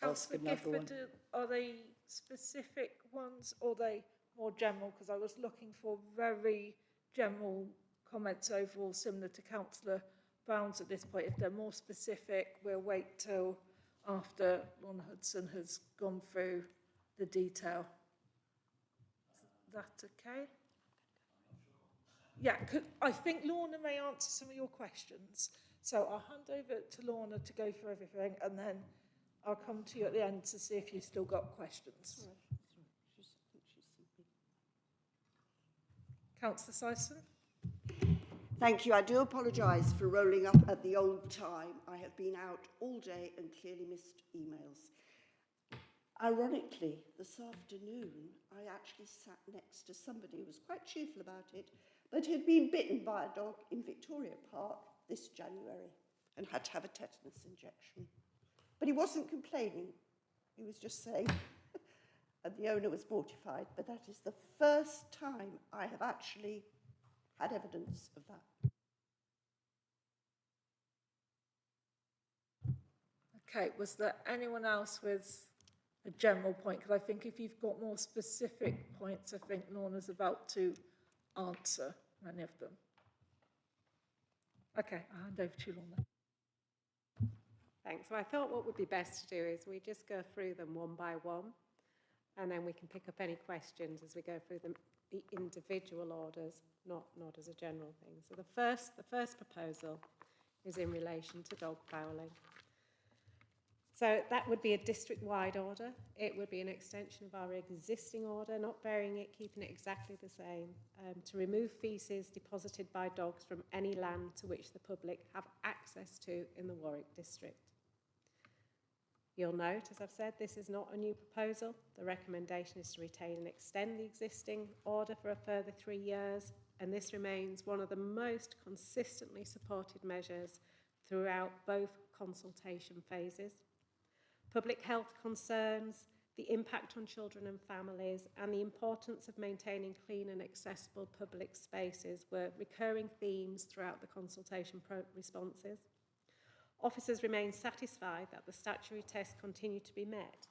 ask Councillor another one? Gifford, are they specific ones or are they more general? Because I was looking for very general comments overall, similar to Councillor Brown's at this point. If they're more specific, we'll wait till after Lorna Hudson has gone through the detail. Is that okay? Yeah, I think Lorna may answer some of your questions. So I'll hand over to Lorna to go through everything, and then I'll come to you at the end to see if you've still got questions. Councillor Syson. Thank you. I do apologise for rolling up at the old time. I have been out all day and clearly missed emails. Ironically, this afternoon, I actually sat next to somebody who was quite cheerful about it, but had been bitten by a dog in Victoria Park this January and had to have a tetanus injection. But he wasn't complaining. He was just saying, and the owner was mortified, but that is the first time I have actually had evidence of that. Okay, was there anyone else with a general point? Because I think if you've got more specific points, I think Lorna's about to answer many of them. Okay, I'll hand over to you, Lorna. Thanks. So I thought what would be best to do is we just go through them one by one, and then we can pick up any questions as we go through them, the individual orders, not as a general thing. So the first proposal is in relation to dog fouling. So that would be a district-wide order. It would be an extension of our existing order, not varying it, keeping it exactly the same, to remove faeces deposited by dogs from any land to which the public have access to in the Warwick district. You'll note, as I've said, this is not a new proposal. The recommendation is to retain and extend the existing order for a further 3 years, and this remains one of the most consistently supported measures throughout both consultation phases. Public health concerns, the impact on children and families, and the importance of maintaining clean and accessible public spaces were recurring themes throughout the consultation responses. Officers remain satisfied that the statutory tests continue to be met.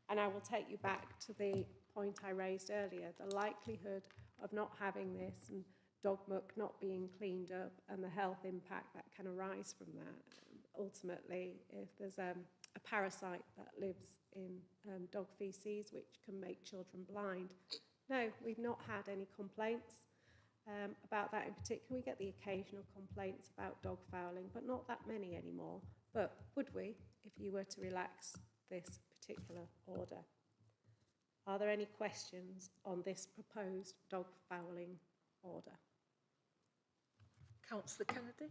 And I will take you back to the point I raised earlier, the likelihood of not having this and dog muck not being cleaned up and the health impact that can arise from that. Ultimately, if there's a parasite that lives in dog faeces, which can make children blind. No, we've not had any complaints about that in particular. We get the occasional complaints about dog fouling, but not that many anymore. But would we, if you were to relax this particular order? Are there any questions on this proposed dog fouling order? Councillor Kennedy?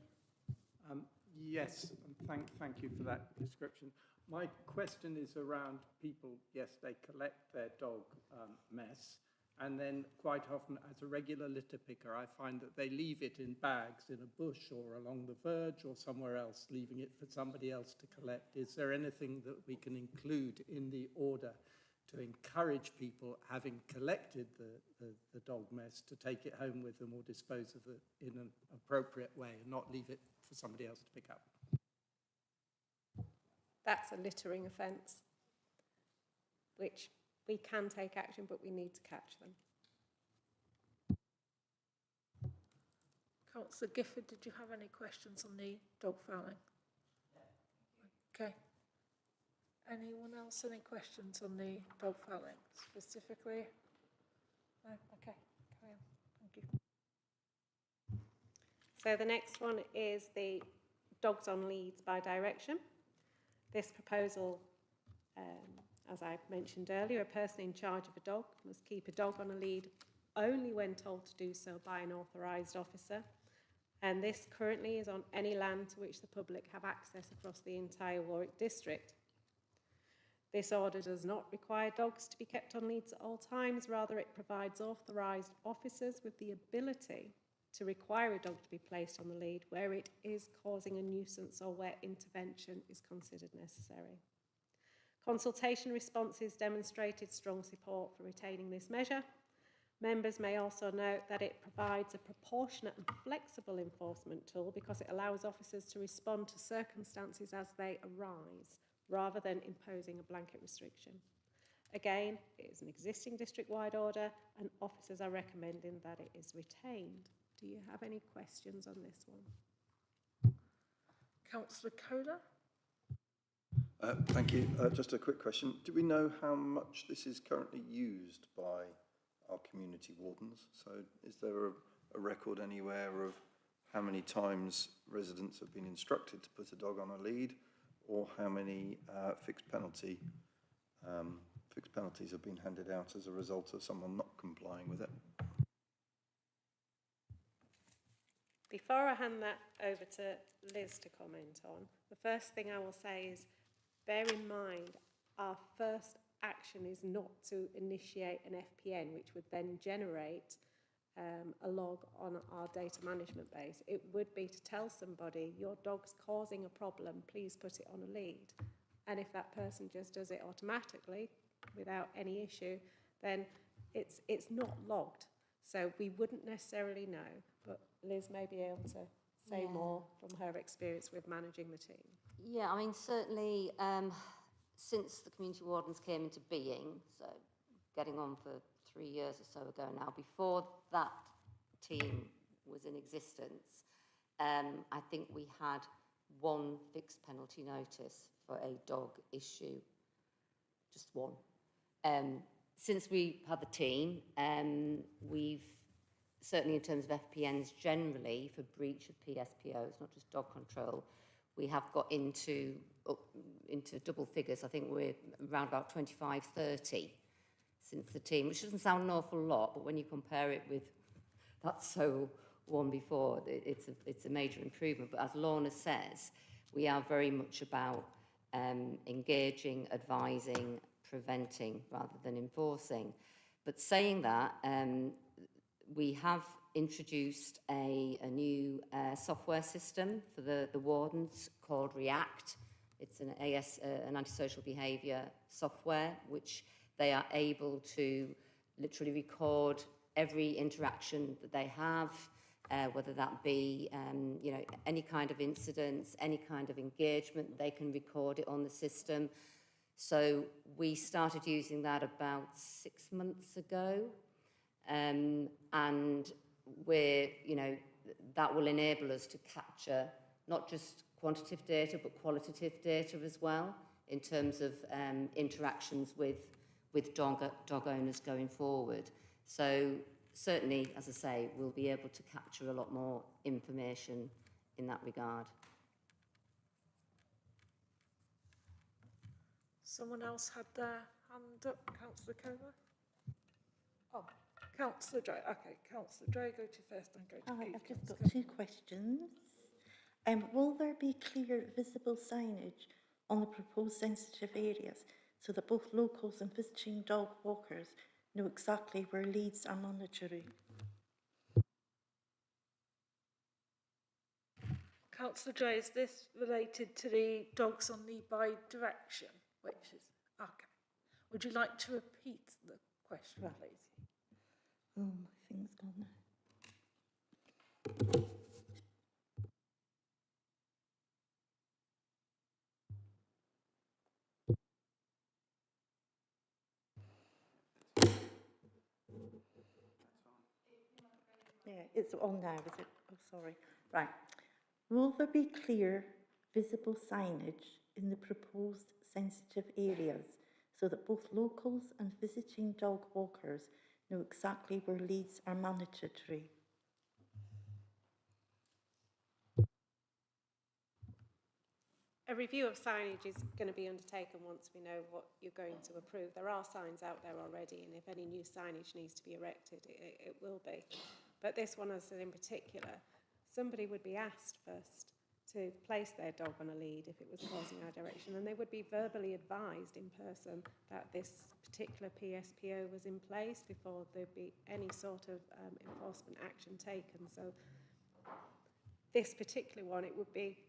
Yes, and thank you for that description. My question is around people, yes, they collect their dog mess, and then quite often as a regular litter picker, I find that they leave it in bags in a bush or along the verge or somewhere else, leaving it for somebody else to collect. Is there anything that we can include in the order to encourage people, having collected the dog mess, to take it home with them or dispose of it in an appropriate way and not leave it for somebody else to pick up? That's a littering offence, which we can take action, but we need to catch them. Councillor Gifford, did you have any questions on the dog fouling? Okay. Anyone else, any questions on the dog fouling specifically? No? Okay, carry on. Thank you. So the next one is the dogs on leads by direction. This proposal, as I mentioned earlier, a person in charge of a dog must keep a dog on a lead only when told to do so by an authorised officer. And this currently is on any land to which the public have access across the entire Warwick district. This order does not require dogs to be kept on leads at all times. Rather, it provides authorised officers with the ability to require a dog to be placed on the lead where it is causing a nuisance or where intervention is considered necessary. Consultation responses demonstrated strong support for retaining this measure. Members may also note that it provides a proportionate and flexible enforcement tool because it allows officers to respond to circumstances as they arise, rather than imposing a blanket restriction. Again, it is an existing district-wide order and officers are recommending that it is retained. Do you have any questions on this one? Councillor Kohler? Thank you. Just a quick question. Do we know how much this is currently used by our community wardens? So is there a record anywhere of how many times residents have been instructed to put a dog on a lead, or how many fixed penalties have been handed out as a result of someone not complying with it? Before I hand that over to Liz to comment on, the first thing I will say is bear in mind our first action is not to initiate an FPN, which would then generate a log on our data management base. It would be to tell somebody, your dog's causing a problem, please put it on a lead. And if that person just does it automatically without any issue, then it's not logged. So we wouldn't necessarily know, but Liz may be able to say more from her experience with managing the team. Yeah, I mean, certainly since the community wardens came into being, so getting on for 3 years or so ago now, before that team was in existence, I think we had one fixed penalty notice for a dog issue, just one. Since we had the team, we've, certainly in terms of FPNs generally, for breach of PSPOs, not just dog control, we have got into double figures. I think we're around about 25, 30 since the team, which doesn't sound an awful lot, but when you compare it with that so one before, it's a major improvement. But as Lorna says, we are very much about engaging, advising, preventing rather than enforcing. But saying that, we have introduced a new software system for the wardens called React. It's an antisocial behaviour software, which they are able to literally record every interaction that they have, whether that be, any kind of incidents, any kind of engagement, they can record it on the system. So we started using that about 6 months ago, and that will enable us to capture not just quantitative data, but qualitative data as well, in terms of interactions with dog owners going forward. So certainly, as I say, we'll be able to capture a lot more information in that regard. Someone else had their hand up, Councillor Comer. Oh, Councillor Dray. Okay, Councillor Dray, go to first and go to Keith. I've just got 2 questions. Will there be clear, visible signage on the proposed sensitive areas so that both locals and visiting dog walkers know exactly where leads are monitoring? Councillor Dray, is this related to the dogs on lead by direction? Which is, okay. Would you like to repeat the question, please? Oh, my thing's gone now. Yeah, it's on now, is it? Oh, sorry. Right. Will there be clear, visible signage in the proposed sensitive areas so that both locals and visiting dog walkers know exactly where leads are mandatory? A review of signage is going to be undertaken once we know what you're going to approve. There are signs out there already, and if any new signage needs to be erected, it will be. But this one, as in particular, somebody would be asked first to place their dog on a lead if it was causing our direction, and they would be verbally advised in person that this particular PSPO was in place before there'd be any sort of enforcement action taken. So this particular one, it would be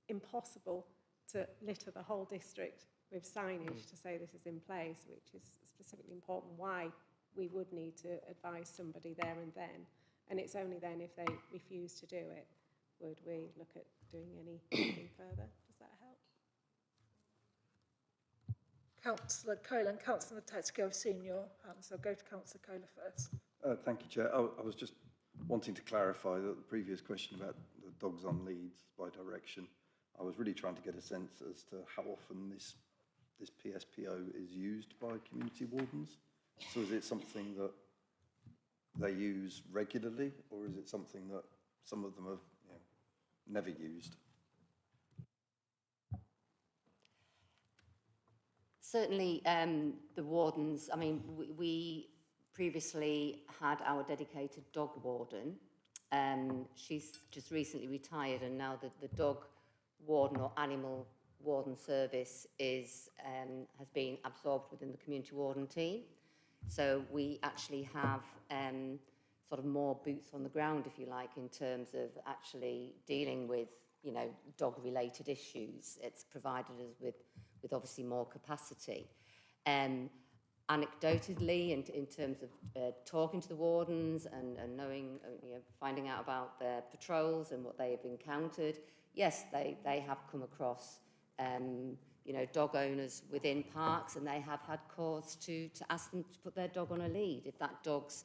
impossible to litter the whole district with signage to say this is in place, which is specifically important why we would need to advise somebody there and then. And it's only then, if they refuse to do it, would we look at doing anything further. Does that help? Councillor Kohler and Councillor Tetsky, I've seen your hand, so I'll go to Councillor Kohler first. Thank you, Chair. I was just wanting to clarify that the previous question about the dogs on leads by direction, I was really trying to get a sense as to how often this PSPO is used by community wardens. So is it something that they use regularly, or is it something that some of them have never used? Certainly, the wardens, I mean, we previously had our dedicated dog warden. She's just recently retired, and now the dog warden or animal warden service has been absorbed within the community warden team. So we actually have sort of more boots on the ground, if you like, in terms of actually dealing with, dog-related issues. It's provided us with obviously more capacity. Anecdotally, in terms of talking to the wardens and knowing, finding out about their patrols and what they've encountered, yes, they have come across, dog owners within parks, and they have had cause to ask them to put their dog on a lead if that dog's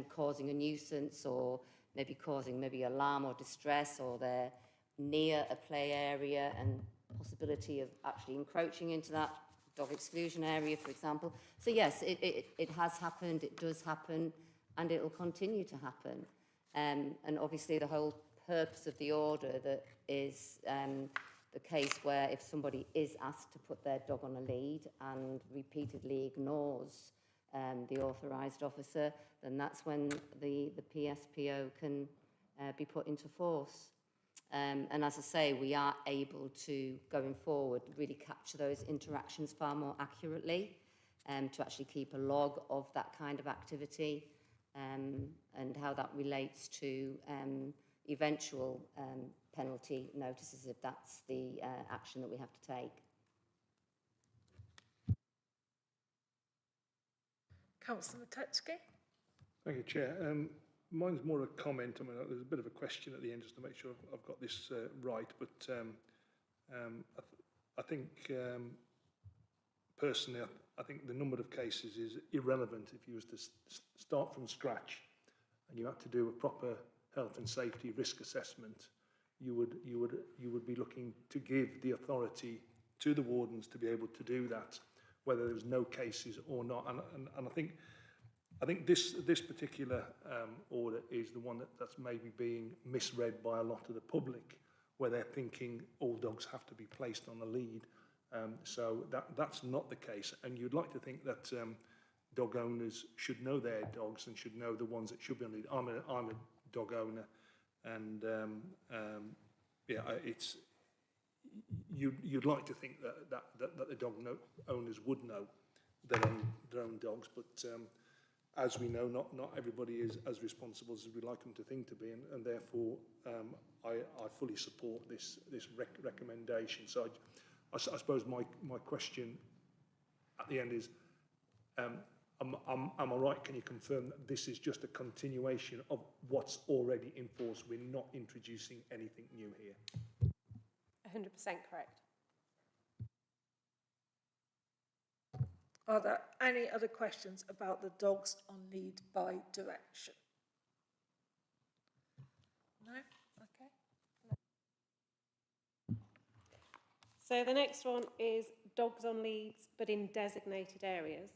causing a nuisance, or maybe causing alarm or distress, or they're near a play area and possibility of actually encroaching into that dog exclusion area, for example. So yes, it has happened, it does happen, and it will continue to happen. And obviously the whole purpose of the order that is the case where if somebody is asked to put their dog on a lead and repeatedly ignores the authorised officer, then that's when the PSPO can be put into force. And as I say, we are able to, going forward, really capture those interactions far more accurately, to actually keep a log of that kind of activity, and how that relates to eventual penalty notices if that's the action that we have to take. Councillor Matetsky? Thank you, Chair. Mine's more a comment. I mean, there's a bit of a question at the end just to make sure I've got this right. But I think, personally, I think the number of cases is irrelevant if you was to start from scratch and you had to do a proper health and safety risk assessment. You would be looking to give the authority to the wardens to be able to do that, whether there's no cases or not. And I think this particular order is the one that's maybe being misread by a lot of the public, where they're thinking all dogs have to be placed on a lead. So that's not the case. And you'd like to think that dog owners should know their dogs and should know the ones that should be on lead. I'm a dog owner, and yeah, it's you'd like to think that the dog owners would know their own dogs, but as we know, not everybody is as responsible as we'd like them to think to be, and therefore I fully support this recommendation. So I suppose my question at the end is, am I right? Can you confirm that this is just a continuation of what's already in force? We're not introducing anything new here. 100% correct. Are there any other questions about the dogs on lead by direction? No? Okay. So the next one is dogs on leads, but in designated areas.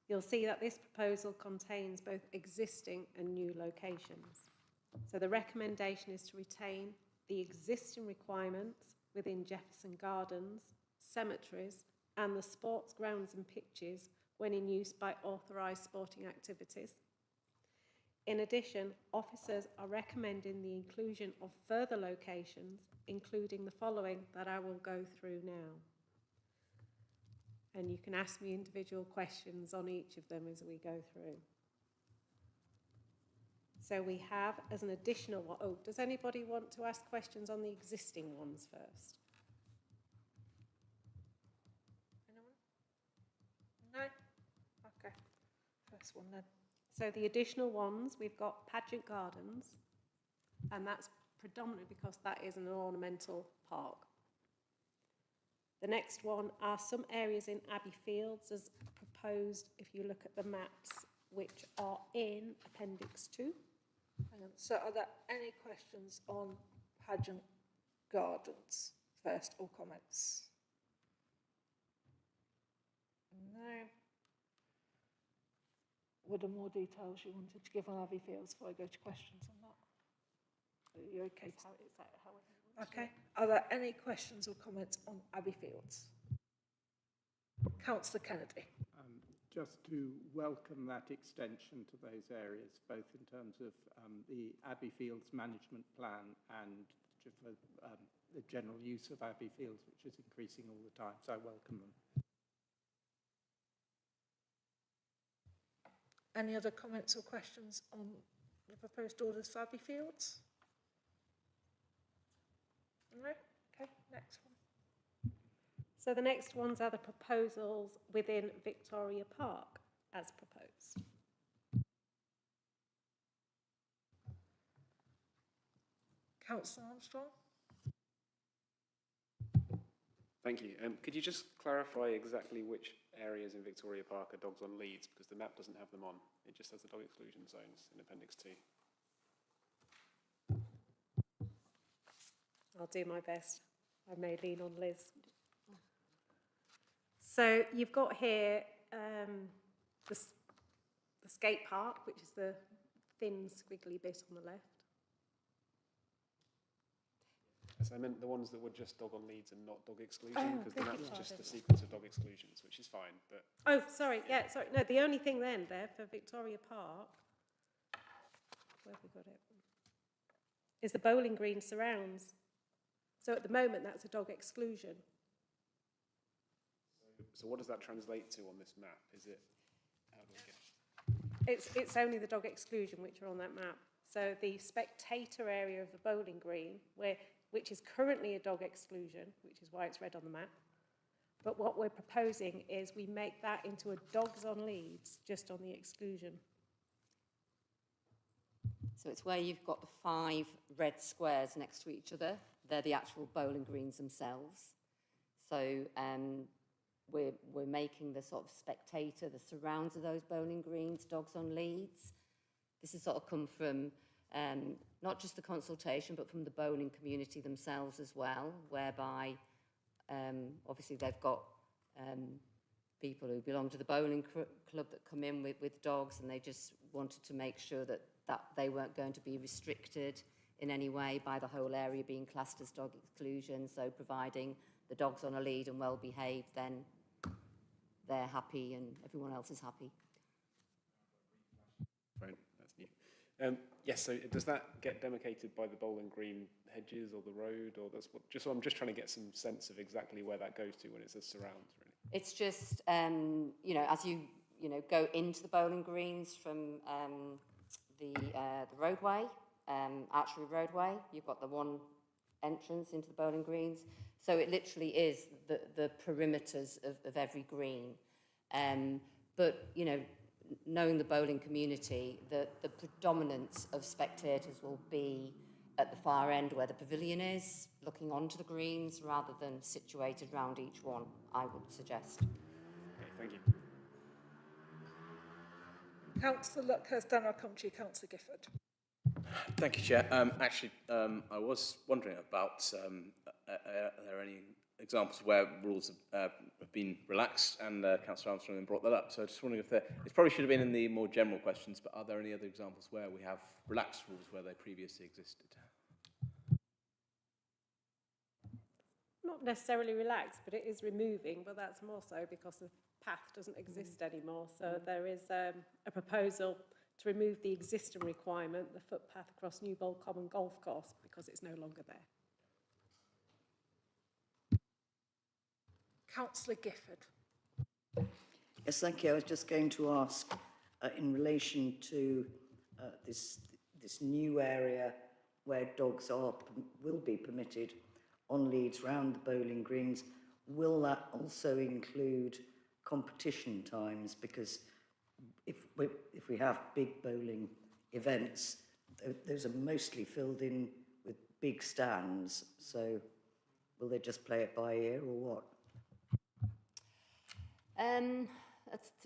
You'll see that this proposal contains both existing and new locations. So the recommendation is to retain the existing requirements within Jefferson Gardens, cemeteries, and the sports grounds and pitches when in use by authorised sporting activities. In addition, officers are recommending the inclusion of further locations, including the following that I will go through now. And you can ask me individual questions on each of them as we go through. So we have as an additional one, oh, does anybody want to ask questions on the existing ones first? No? Okay. First one then. So the additional ones, we've got Pageant Gardens, and that's predominantly because that is an ornamental park. The next one are some areas in Abbey Fields as proposed, if you look at the maps, which are in Appendix 2. Hang on. So are there any questions on Pageant Gardens first, or comments? No. Were there more details you wanted to give on Abbey Fields before I go to questions on that? Are you okay? Okay. Are there any questions or comments on Abbey Fields? Councillor Kennedy. Just to welcome that extension to those areas, both in terms of the Abbey Fields management plan and for the general use of Abbey Fields, which is increasing all the time. So I welcome them. Any other comments or questions on the proposed orders for Abbey Fields? No? Okay, next one. So the next ones are the proposals within Victoria Park as proposed. Councillor Armstrong? Thank you. Could you just clarify exactly which areas in Victoria Park are dogs on leads, because the map doesn't have them on. It just has the dog exclusion zones in Appendix 2. I'll do my best. I may lean on Liz. So you've got here the skate park, which is the thin squiggly bit on the left. So I meant the ones that were just dog on leads and not dog exclusion, because the beg map's your just a pardon. sequence of dog exclusions, which is fine, but Oh, sorry, yeah, sorry. No, the only thing then there for Victoria Park, where have we got it? Is the bowling green surrounds. So at the moment, that's a dog exclusion. so what does that translate to on this map? Is it, how do we get? It's only the dog exclusion which are on that map. So the spectator area of the bowling green, which is currently a dog exclusion, which is why it's red on the map. But what we're proposing is we make that into a dogs on leads, just on the exclusion. So it's where you've got the 5 red squares next to each other. They're the actual bowling greens themselves. So we're making the sort of spectator, the surrounds of those bowling greens, dogs on leads. This has sort of come from not just the consultation, but from the bowling community themselves as well, whereby obviously they've got people who belong to the bowling club that come in with dogs, and they just wanted to make sure that they weren't going to be restricted in any way by the whole area being classed as dog exclusion. So providing the dog's on a lead and well behaved, then they're happy and everyone else is happy. Fine, that's new. Yes, so does that get demarcated by the bowling green hedges or the road, or that's what? Just so I'm just trying to get some sense of exactly where that goes to when it says surrounds, really. It's just as you go into the bowling greens from the roadway, Archery roadway, you've got the one entrance into the bowling greens. So it literally is the perimeters of every green. But knowing the bowling community, the predominance of spectators will be at the far end where the pavilion is, looking onto the greens rather than situated round each one, I would suggest. Okay, thank you. Councillor Luckhurst, then I'll come to you, Councillor Gifford. Thank you, Chair. I was wondering about are there any examples where rules have been relaxed, and Councillor Armstrong brought that up. So I just wondering if it probably should have been in the more general questions, but are there any other examples where we have relaxed rules where they previously existed? Not necessarily relaxed, but it is removing, but that's more so because the path doesn't exist anymore. So there is a proposal to remove the existing requirement, the footpath across Newbold Common Golf Course, because it's no longer there. Councillor Gifford. Yes, thank you. I was just going to ask, in relation to this new area where dogs will be permitted on leads round the bowling greens, will that also include competition times? Because if we have big bowling events, those are mostly filled in with big stands. So will they just play it by ear or what?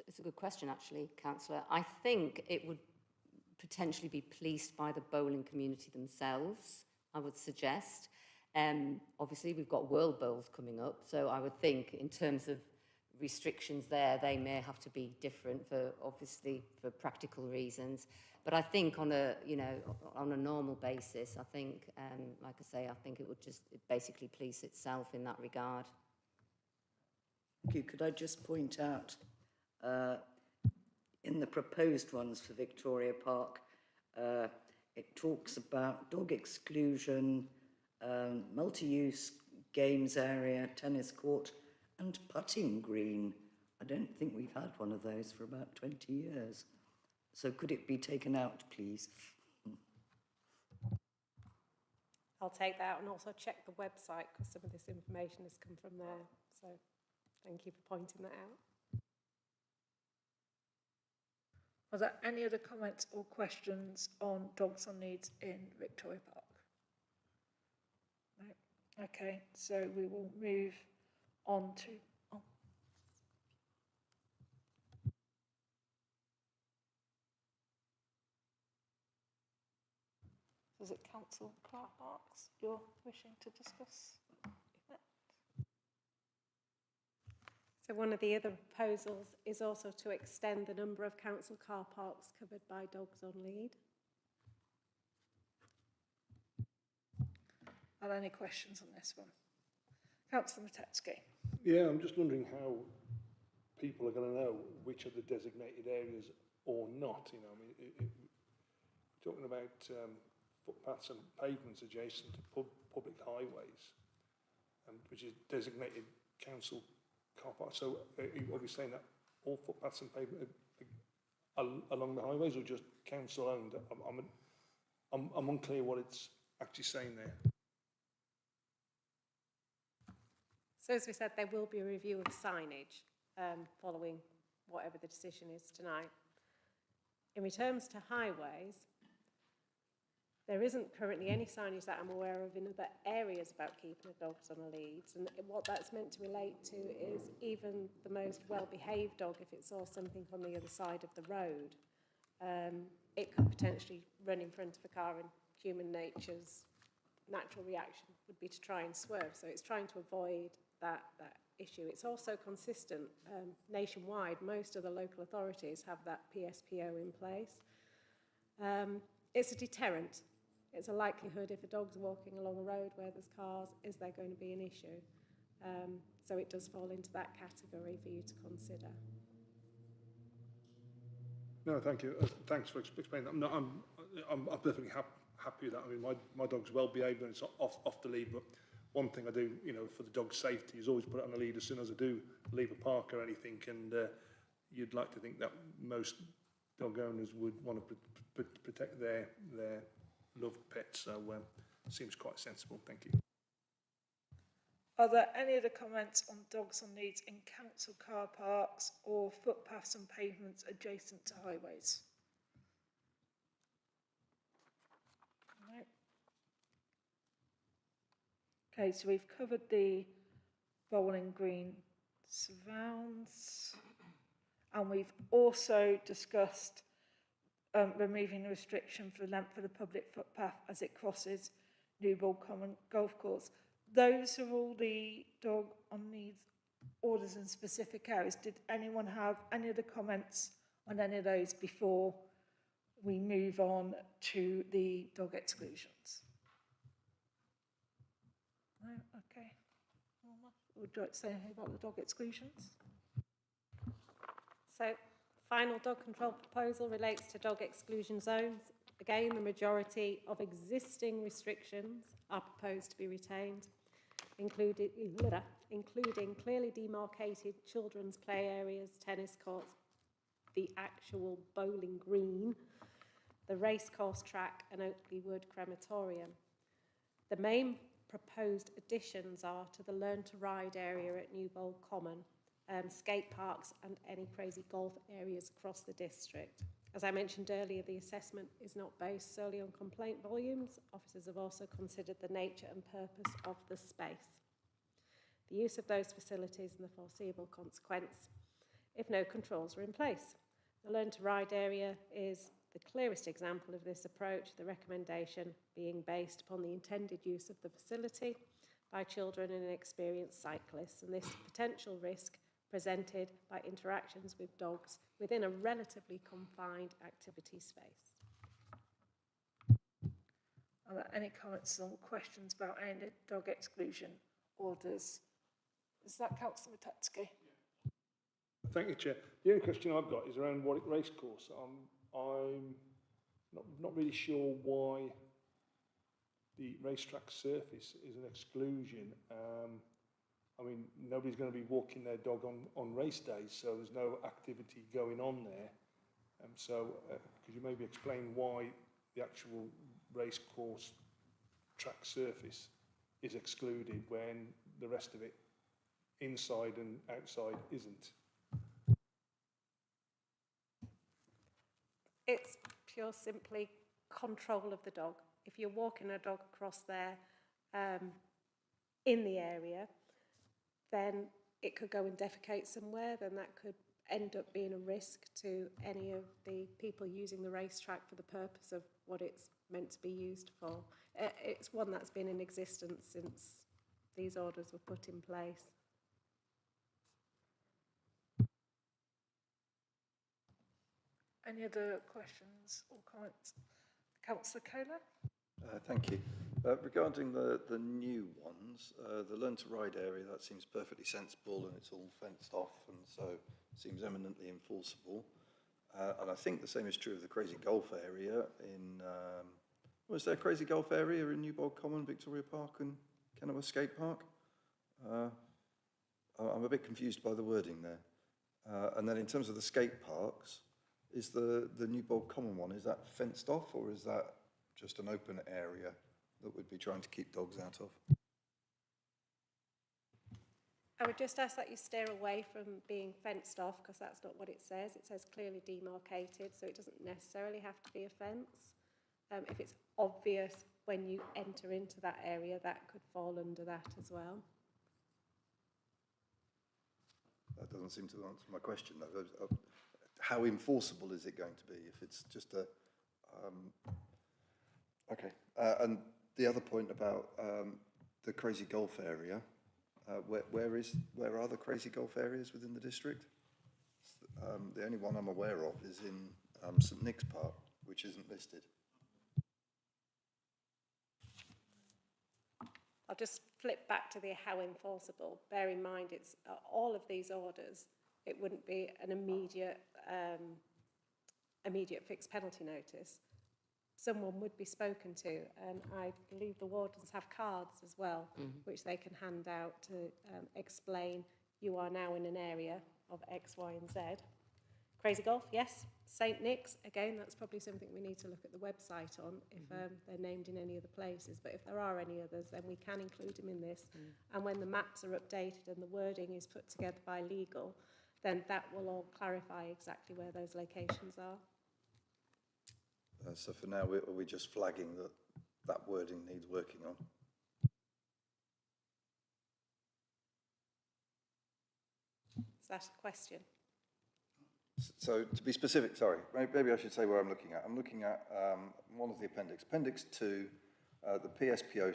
It's a good question, actually, Councillor. I think it would potentially be policed by the bowling community themselves, I would suggest. Obviously, we've got World Bowls coming up, so I would think in terms of restrictions there, they may have to be different for practical reasons. But I think on a normal basis, I think, like I say, I think it would just basically police itself in that regard. Thank you. Could I just point out, in the proposed ones for Victoria Park, it talks about dog exclusion, multi-use games area, tennis court, and putting green. I don't think we've had one of those for about 20 years. So could it be taken out, please? I'll take that out and also check the website, because some of this information has come from there. So thank you for pointing that out. Are there any other comments or questions on dogs on leads in Victoria Park? No. Okay, so we will move on to... Oh. Was it council car parks you're wishing to discuss? So one of the other proposals is also to extend the number of council car parks covered by dogs on lead. Are there any questions on this one? Councillor Matetsky. Yeah, I'm just wondering how people are going to know which are the designated areas or not. You know, I mean, talking about footpaths and pavements adjacent to public highways, which is designated council car park. So are we saying that all footpaths and pavements are along the highways or just council owned? I'm unclear what it's actually saying there. So as we said, there will be a review of signage following whatever the decision is tonight. In returns to highways, there isn't currently any signage that I'm aware of in other areas about keeping the dogs on a lead. And what that's meant to relate to is even the most well-behaved dog, if it saw something on the other side of the road, it could potentially run in front of a car, and human nature's natural reaction would be to try and swerve. So it's trying to avoid that issue. It's also consistent nationwide. Most of the local authorities have that PSPO in place. It's a deterrent. It's a likelihood if a dog's walking along a road where there's cars, is there going to be an issue? So it does fall into that category for you to consider. No, thank you. Thanks for explaining that. I'm perfectly happy with that. I mean, my dog's well behaved when it's off the lead, but one thing I do, you know, for the dog's safety is always put it on the lead as soon as I do leave a park or anything, and you'd like to think that most dog owners would want to protect their loved pets, so seems quite sensible. Thank you. Are there any other comments on dogs on leads in council car parks or footpaths and pavements adjacent to highways? No. Okay, so we've covered the Bowling Green surrounds, and we've also discussed removing the restriction for the length of the public footpath as it crosses Newbold Common Golf Course. Those are all the dog on needs orders in specific areas. Did anyone have any other comments on any of those before we move on to the dog exclusions? No? Okay. Would you like to say anything about the dog exclusions? So, final dog control proposal relates to dog exclusion zones. Again, the majority of existing restrictions are proposed to be retained, including clearly demarcated children's play areas, tennis courts, the actual bowling green, the racecourse track and Oakley Wood crematorium. The main proposed additions are to the Learn to Ride area at Newbold Common, skate parks and any crazy golf areas across the district. As I mentioned earlier, the assessment is not based solely on complaint volumes. Officers have also considered the nature and purpose of the space, the use of those facilities and the foreseeable consequence if no controls are in place. The Learn to Ride area is the clearest example of this approach, the recommendation being based upon the intended use of the facility by children and experienced cyclists, and this potential risk presented by interactions with dogs within a relatively confined activity space. Are there any comments or questions about any dog exclusion orders? Is that Councillor Matetsky? Thank you, Chair. The only question I've got is around Warwick Racecourse. I'm not really sure why the racetrack surface is an exclusion. I mean, nobody's going to be walking their dog on race days, so there's no activity going on there. Could you maybe explain why the actual racecourse track surface is excluded when the rest of it, inside and outside, isn't? It's pure simply control of the dog. If you're walking a dog across there in the area, then it could go and defecate somewhere, then that could end up being a risk to any of the people using the racetrack for the purpose of what it's meant to be used for. It's one that's been in existence since these orders were put in place. Any other questions or comments? Councillor Kohler? Thank you. Regarding the new ones, the Learn to Ride area, that seems perfectly sensible and it's all fenced off and so seems eminently enforceable. And I think the same is true of the Crazy Golf area in, was there a Crazy Golf area in Newbold Common, Victoria Park and Kenilworth Skate Park? I'm a bit confused by the wording there. And then in terms of the skate parks, is the Newbold Common one, is that fenced off or is that just an open area that we'd be trying to keep dogs out of? I would just ask that you steer away from being fenced off, because that's not what it says. It says clearly demarcated, so it doesn't necessarily have to be a fence. If it's obvious when you enter into that area, that could fall under that as well. That doesn't seem to answer my question, though. How enforceable is it going to be if it's just a... okay. And the other point about the Crazy Golf area, where are the Crazy Golf areas within the district? The only one I'm aware of is in St Nick's Park, which isn't listed. I'll just flip back to the how enforceable. Bear in mind, it's all of these orders. It wouldn't be an immediate fixed penalty notice. Someone would be spoken to, and I believe the wardens have cards as well, which they can hand out to explain you are now in an area of X, Y, and Z. Crazy Golf, yes. St Nick's, again, that's probably something we need to look at the website on if they're named in any other places. But if there are any others, then we can include them in this. And when the maps are updated and the wording is put together by legal, then that will all clarify exactly where those locations are. So for now, are we just flagging that that wording needs working on? Is that a question? So to be specific, sorry, maybe I should say where I'm looking at. I'm looking at one of the appendix. Appendix 2, the PSPO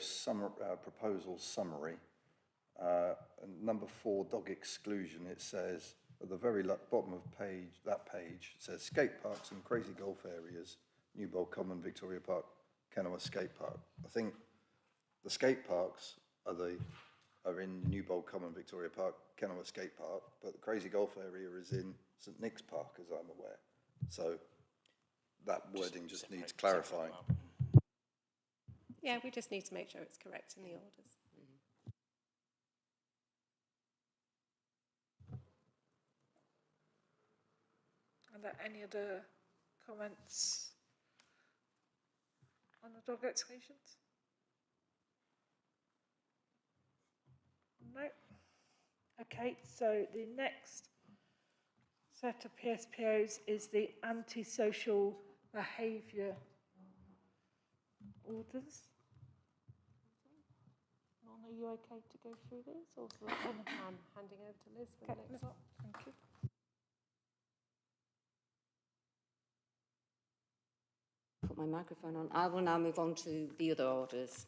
proposal summary. And number 4, dog exclusion, it says, at the very bottom of that page, it says skate parks and Crazy Golf areas, Newbold Common, Victoria Park, Kenilworth Skate Park. I think the skate parks are in Newbold Common, Victoria Park, Kenilworth Skate Park, but the Crazy Golf area is in St Nick's Park, as I'm aware. So that wording just needs clarifying. Yeah, we just need to make sure it's correct in the orders. Are there any other comments on the dog exclusions? No. Okay, so the next set of PSPOs is the antisocial behaviour orders. Lorna, are you okay to go through these? Or I'm handing over to Liz for the next one. Thank you. Put my microphone on. I will now move on to the other orders.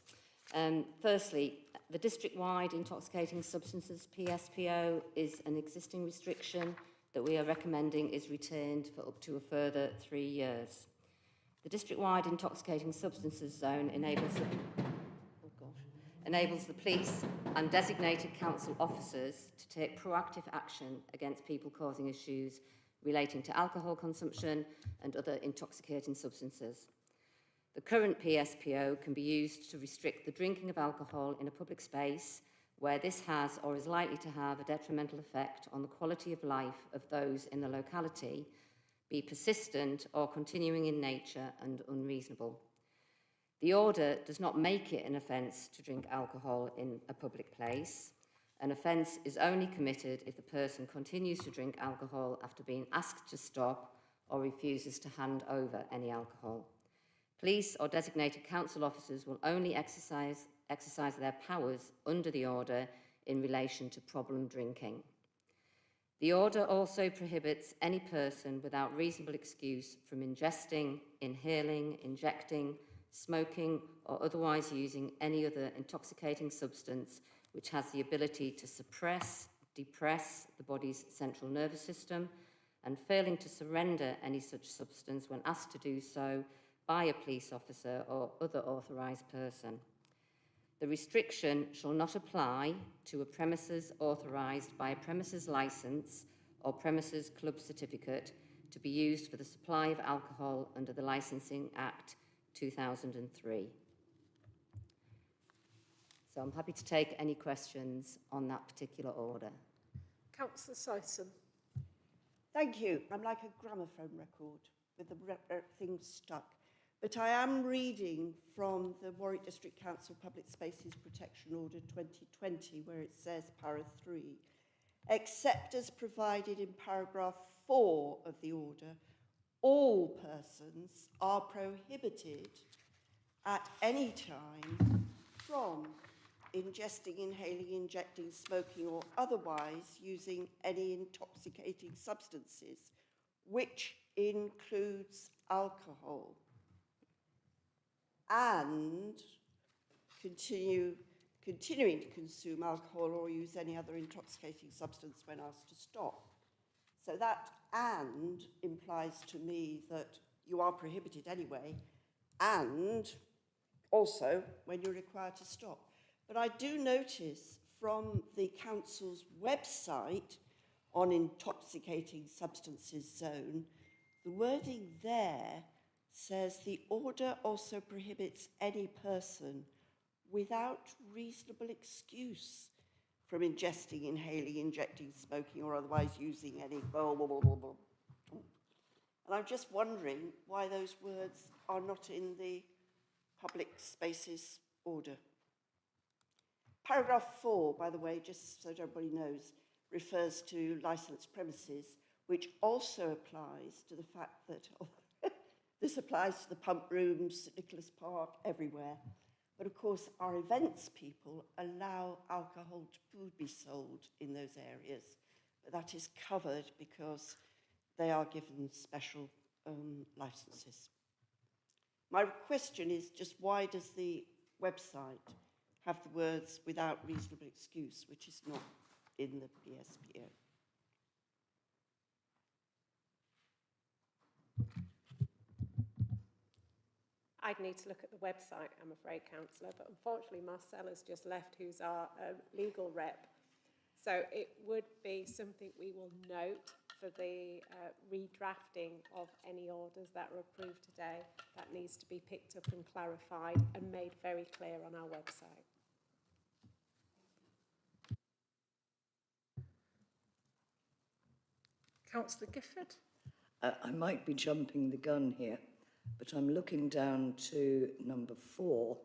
Firstly, the district-wide intoxicating substances PSPO is an existing restriction that we are recommending is retained for up to a further 3 years. The district-wide intoxicating substances zone enables the police and designated council officers to take proactive action against people causing issues relating to alcohol consumption and other intoxicating substances. The current PSPO can be used to restrict the drinking of alcohol in a public space where this has or is likely to have a detrimental effect on the quality of life of those in the locality, be persistent or continuing in nature and unreasonable. The order does not make it an offence to drink alcohol in a public place. An offence is only committed if the person continues to drink alcohol after being asked to stop or refuses to hand over any alcohol. Police or designated council officers will only exercise their powers under the order in relation to problem drinking. The order also prohibits any person without reasonable excuse from ingesting, inhaling, injecting, smoking, or otherwise using any other intoxicating substance which has the ability to suppress, depress the body's central nervous system, and failing to surrender any such substance when asked to do so by a police officer or other authorised person. The restriction shall not apply to a premises authorised by a premises licence or premises club certificate to be used for the supply of alcohol under the Licensing Act 2003. So I'm happy to take any questions on that particular order. Councillor Syson. Thank you. I'm like a gramophone record with the things stuck. But I am reading from the Warwick District Council Public Spaces Protection Order 2020, where it says, para 3, except as provided in paragraph 4 of the order, all persons are prohibited at any time from ingesting, inhaling, injecting, smoking, or otherwise using any intoxicating substances, which includes alcohol, and continuing to consume alcohol or use any other intoxicating substance when asked to stop. So that "and" implies to me that you are prohibited anyway, and also when you're required to stop. But I do notice from the council's website on intoxicating substances zone, the wording there says the order also prohibits any person without reasonable excuse from ingesting, inhaling, injecting, smoking, or otherwise using any blah, blah, blah, blah, blah. And I'm just wondering why those words are not in the public spaces order. Paragraph 4, by the way, just so everybody knows, refers to licensed premises, which also applies to the fact that this applies to the pump rooms, St Nicholas Park, everywhere. But of course, our events people allow alcohol to be sold in those areas. But that is covered because they are given special licenses. My question is just, why does the website have the words "without reasonable excuse," which is not in the PSPO? I'd need to look at the website, I'm afraid, Councillor, but unfortunately Marcel has just left, who's our legal rep. So it would be something we will note for the redrafting of any orders that are approved today. That needs to be picked up and clarified and made very clear on our website. Councillor Gifford. I might be jumping the gun here, but I'm looking down to number 4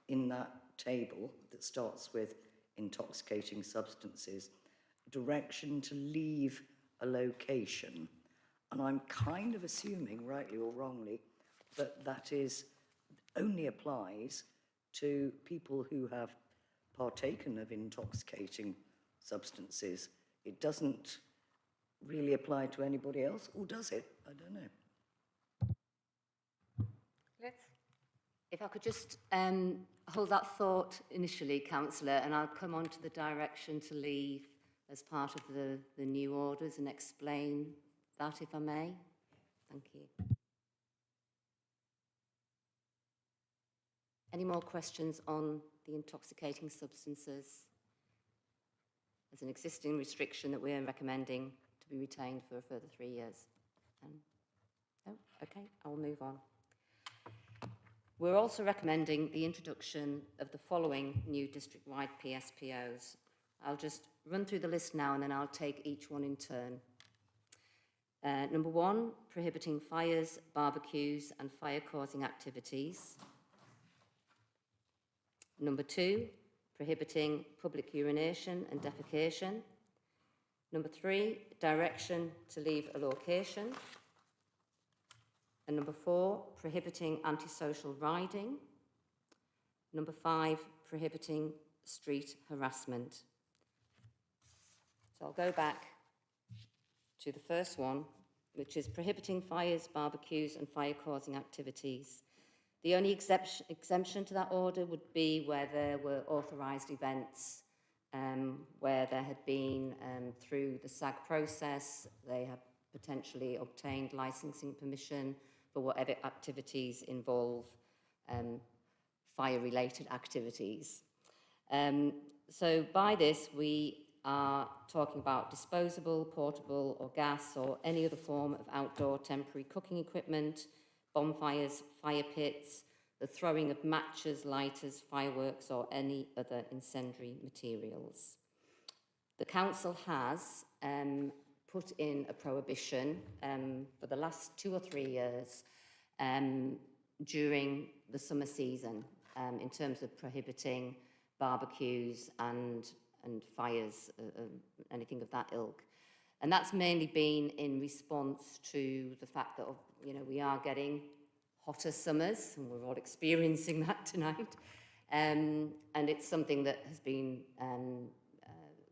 in that table that starts with intoxicating substances, direction to leave a location. And I'm kind of assuming, rightly or wrongly, that that only applies to people who have partaken of intoxicating substances. It doesn't really apply to anybody else, or does it? I don't know. If I could just hold that thought initially, Councillor, and I'll come on to the direction to leave as part of the new orders and explain that, if I may. Thank you. Any more questions on the intoxicating substances? There's an existing restriction that we're recommending to be retained for a further 3 years. No? Okay, I'll move on. We're also recommending the introduction of the following new district-wide PSPOs. I'll just run through the list now and then I'll take each one in turn. Number 1, prohibiting fires, barbecues and fire-causing activities. Number 2, prohibiting public urination and defecation. Number 3, direction to leave a location. And number 4, prohibiting antisocial riding. Number 5, prohibiting street harassment. So I'll go back to the first one, which is prohibiting fires, barbecues and fire-causing activities. The only exemption to that order would be where there were authorised events, where there had been, through the SAG process, they have potentially obtained licensing permission for whatever activities involve fire-related activities. So by this, we are talking about disposable, portable or gas or any other form of outdoor temporary cooking equipment, bonfires, fire pits, the throwing of matches, lighters, fireworks or any other incendiary materials. The council has put in a prohibition for the last 2 or 3 years during the summer season in terms of prohibiting barbecues and fires, anything of that ilk. And that's mainly been in response to the fact that, you know, we are getting hotter summers, and we're all experiencing that tonight. And it's something that has been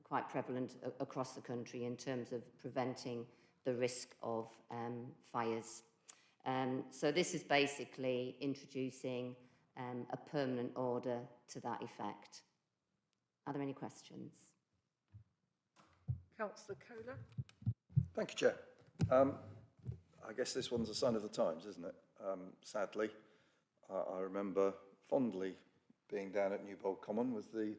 quite prevalent across the country in terms of preventing the risk of fires. So this is basically introducing a permanent order to that effect. Are there any questions? Councillor Kohler. Thank you, Chair. I guess this one's a sign of the times, isn't it? Sadly, I remember fondly being down at Newbold Common with the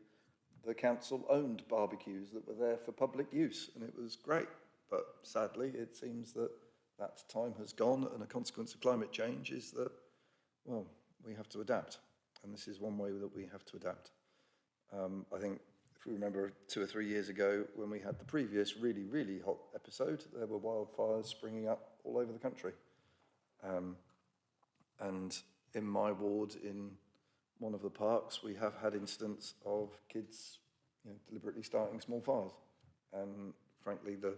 council-owned barbecues that were there for public use, and it was great. But sadly, it seems that that time has gone, and a consequence of climate change is that, well, we have to adapt, and this is one way that we have to adapt. I think if we remember 2 or 3 years ago when we had the previous really, really hot episode, there were wildfires springing up all over the country. And in my ward, in one of the parks, we have had instances of kids, you know, deliberately starting small fires. And frankly, the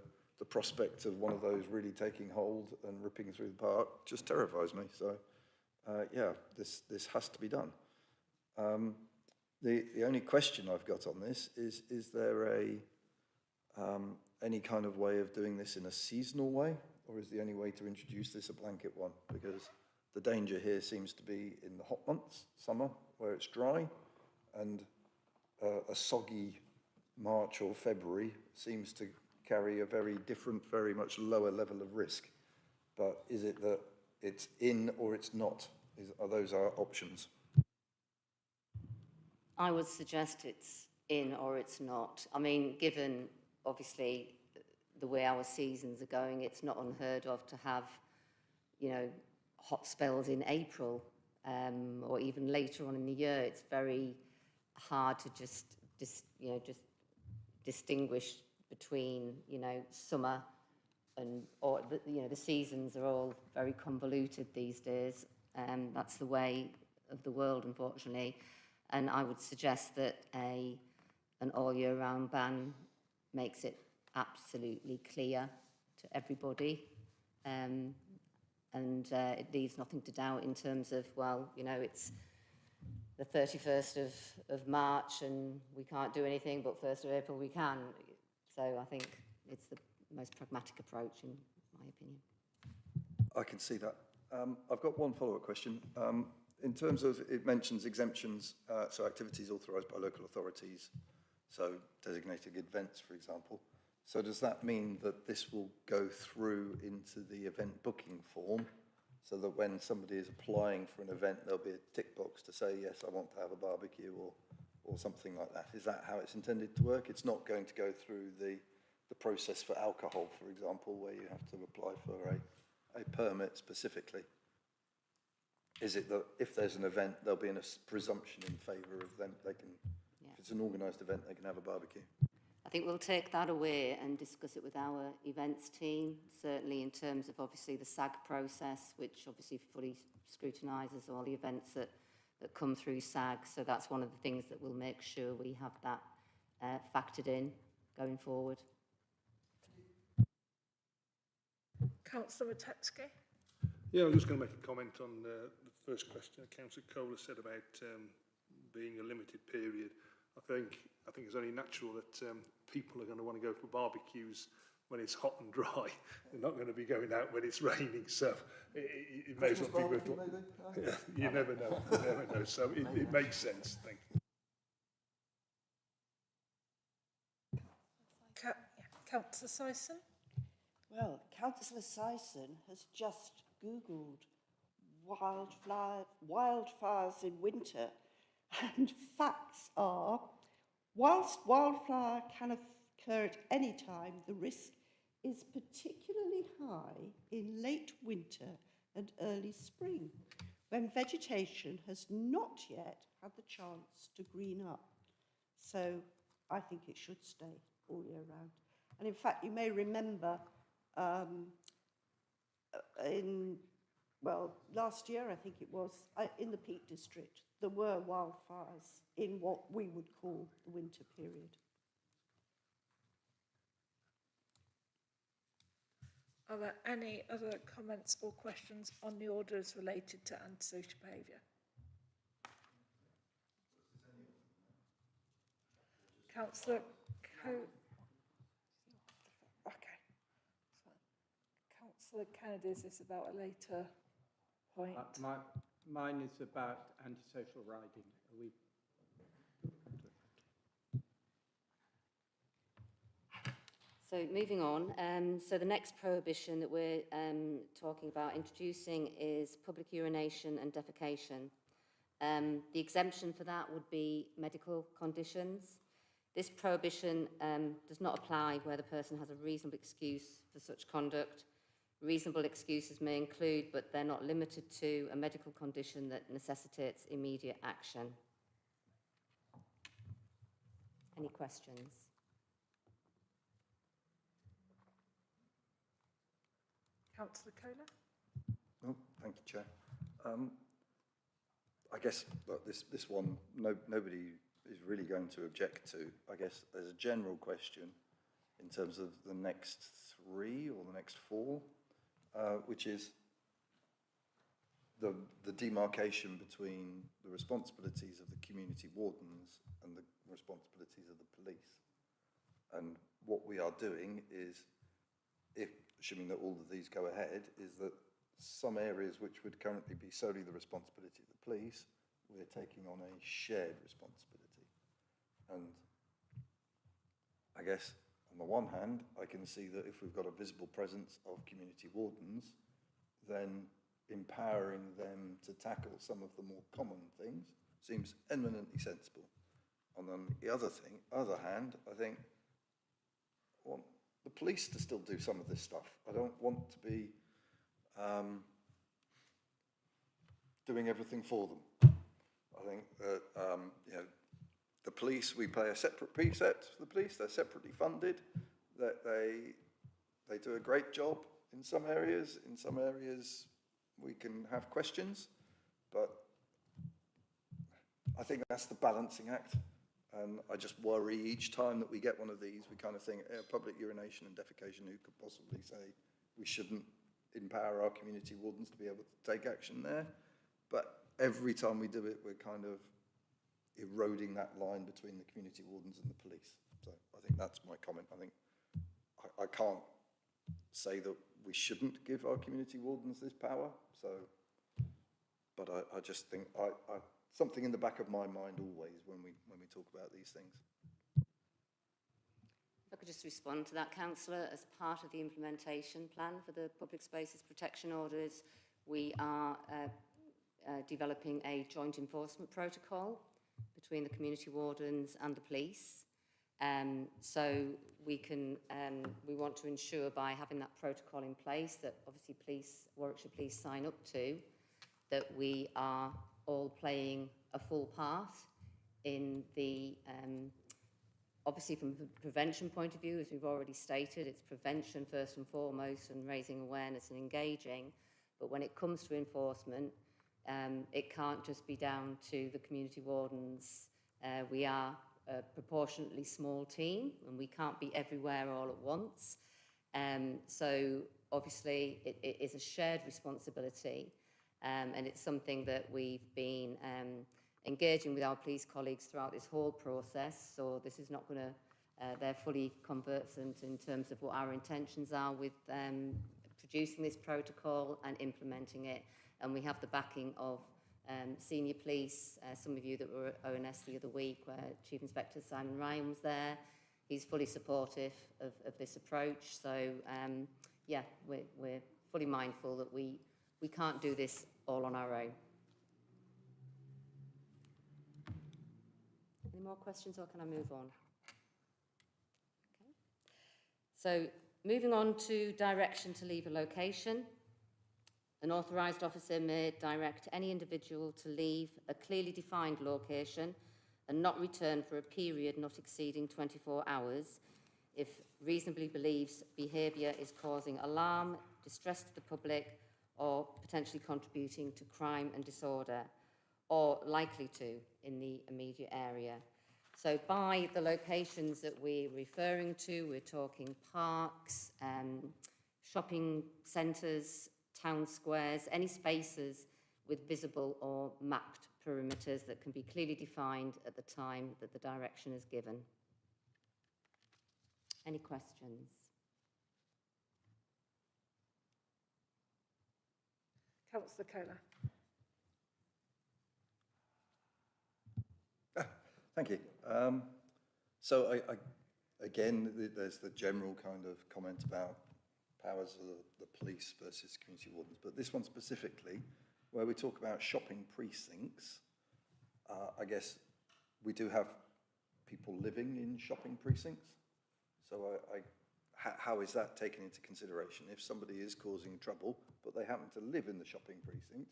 prospect of one of those really taking hold and ripping through the park just terrifies me. So, yeah, this has to be done. The only question I've got on this is there any kind of way of doing this in a seasonal way, or is the only way to introduce this a blanket one? Because the danger here seems to be in the hot months, summer, where it's dry, and a soggy March or February seems to carry a very different, very much lower level of risk. But is it that it's in or it's not? Are those our options? I would suggest it's in or it's not. I mean, given obviously the way our seasons are going, it's not unheard of to have, you know, hot spells in April or even later on in the year. It's very hard to just distinguish between, you know, summer and, or, you know, the seasons are all very convoluted these days. That's the way of the world, unfortunately. And I would suggest that an all-year-round ban makes it absolutely clear to everybody. And it leaves nothing to doubt in terms of, well, you know, it's the 31st of March and we can't do anything, but 1st of April we can. So I think it's the most pragmatic approach, in my opinion. I can see that. I've got one follow-up question. In terms of, it mentions exemptions, so activities authorised by local authorities, so designated events, for example. So does that mean that this will go through into the event booking form, so that when somebody is applying for an event, there'll be a tick box to say, yes, I want to have a barbecue or something like that? Is that how it's intended to work? It's not going to go through the process for alcohol, for example, where you have to apply for a permit specifically? Is it that if there's an event, there'll be a presumption in favour of them? They can, if it's an organised event, they can have a barbecue. I think we'll take that away and discuss it with our events team, certainly in terms of obviously the SAG process, which obviously fully scrutinises all the events that come through SAG. So that's one of the things that we'll make sure we have that factored in going forward. Councillor Matetsky. Yeah, I was just going to make a comment on the first question Councillor Kohler said about being a limited period. I think it's only natural that people are going to want to go for barbecues when it's hot and dry. They're not going to be going out when it's raining, so it may as well be worth it. Yeah, you never know. You never know. So it makes sense. Thank you. Councillor Syson. Well, Councillor Syson has just Googled wildfires in winter. And facts are, whilst wildfire can occur at any time, the risk is particularly high in late winter and early spring, when vegetation has not yet had the chance to green up. So I think it should stay all year round. And in fact, you may remember last year, I think it was, in the Peak District, there were wildfires in what we would call the winter period. Are there any other comments or questions on the orders related to antisocial behaviour? Councillor Okay. Councillor Kennedy, is this about a later point? Mine is about antisocial riding. Are we? So moving on, so the next prohibition that we're talking about introducing is public urination and defecation. The exemption for that would be medical conditions. This prohibition does not apply where the person has a reasonable excuse for such conduct. Reasonable excuses may include, but they're not limited to, a medical condition that necessitates immediate action. Any questions? Councillor Kohler? Oh, thank you, Chair. I guess this one, nobody is really going to object to. I guess there's a general question in terms of the next 3 or the next 4, which is the demarcation between the responsibilities of the community wardens and the responsibilities of the police. And what we are doing is, assuming that all of these go ahead, is that some areas which would currently be solely the responsibility of the police, we're taking on a shared responsibility. And I guess on the one hand, I can see that if we've got a visible presence of community wardens, then empowering them to tackle some of the more common things seems eminently sensible. And on the other hand, I think I want the police to still do some of this stuff. I don't want to be doing everything for them. I think that the police, we pay a separate precept for the police. They're separately funded. That they do a great job in some areas. In some areas, we can have questions, but I think that's the balancing act. And I just worry each time that we get one of these, we kind of think, public urination and defecation, who could possibly say we shouldn't empower our community wardens to be able to take action there? But every time we do it, we're kind of eroding that line between the community wardens and the police. So I think that's my comment. I think I can't say that we shouldn't give our community wardens this power. So, but I just think something in the back of my mind always when we talk about these things. If I could just respond to that, Councillor, as part of the implementation plan for the Public Spaces Protection Orders, we are developing a joint enforcement protocol between the community wardens and the police. So we want to ensure by having that protocol in place that obviously Warwickshire Police sign up to, that we are all playing a full part in the, obviously from a prevention point of view, as we've already stated, it's prevention first and foremost and raising awareness and engaging. But when it comes to enforcement, it can't just be down to the community wardens. We are a proportionately small team and we can't be everywhere all at once. So obviously it is a shared responsibility. And it's something that we've been engaging with our police colleagues throughout this whole process. So this is not going to, they're fully conversant in terms of what our intentions are with producing this protocol and implementing it. And we have the backing of senior police, some of you that were at ONS the other week, where Chief Inspector Simon Ryan was there. He's fully supportive of this approach. So yeah, we're fully mindful that we we can't do this all on our own. Any more questions, or can I move on? Okay. So moving on to direction to leave a location. An authorised officer may direct any individual to leave a clearly defined location and not return for a period not exceeding 24 hours if reasonably believes behaviour is causing alarm, distress to the public, or potentially contributing to crime and disorder, or likely to in the immediate area. So by the locations that we're referring to, we're talking parks, shopping centres, town squares, any spaces with visible or mapped perimeters that can be clearly defined at the time that the direction is given. Any questions? Councillor Kohler. Thank you. So again, there's the general kind of comment about powers of the police versus community wardens, but this one specifically, where we talk about shopping precincts, I guess we do have people living in shopping precincts. So how is that taken into consideration? If somebody is causing trouble, but they happen to live in the shopping precinct,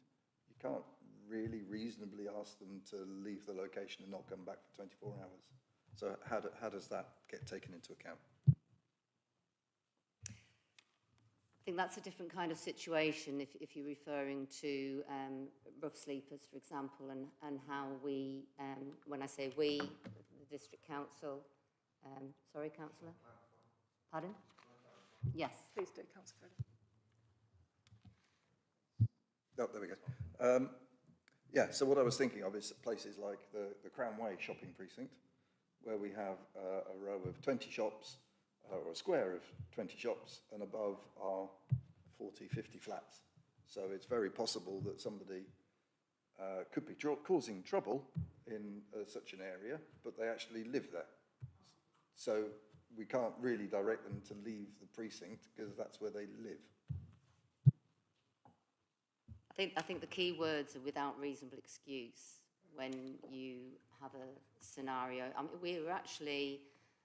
you can't really reasonably ask them to leave the location and not come back for 24 hours. So how does that get taken into account? I think that's a different kind of situation if you're referring to rough sleepers, for example, and how we, when I say we, the district council, sorry, councillor? Pardon? Yes. Please do, Councillor. Oh, there we go. Yeah, so what I was thinking of is places like the Crown Way shopping precinct, where we have a row of 20 shops, or a square of 20 shops, and above are 40, 50 flats. So it's very possible that somebody could be causing trouble in such an area, but they actually live there. So we can't really direct them to leave the precinct because that's where they live. I think the key words are without reasonable excuse when you have a scenario. I mean, we were actually,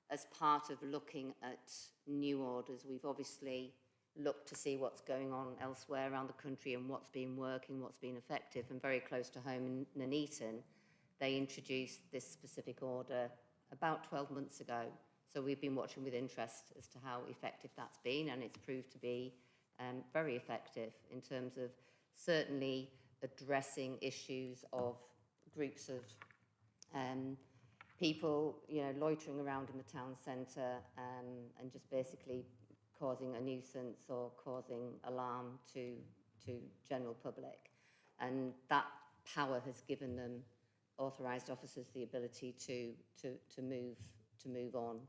as part of looking at new orders, we've obviously looked to see what's going on elsewhere around the country and what's been working, what's been effective, and very close to home in Nuneaton, they introduced this specific order about 12 months ago. So we've been watching with interest as to how effective that's been, and it's proved to be very effective in terms of certainly addressing issues of groups of people, you know, loitering around in the town centre and just basically causing a nuisance or causing alarm to general public. And that power has given them, authorised officers, the ability to move on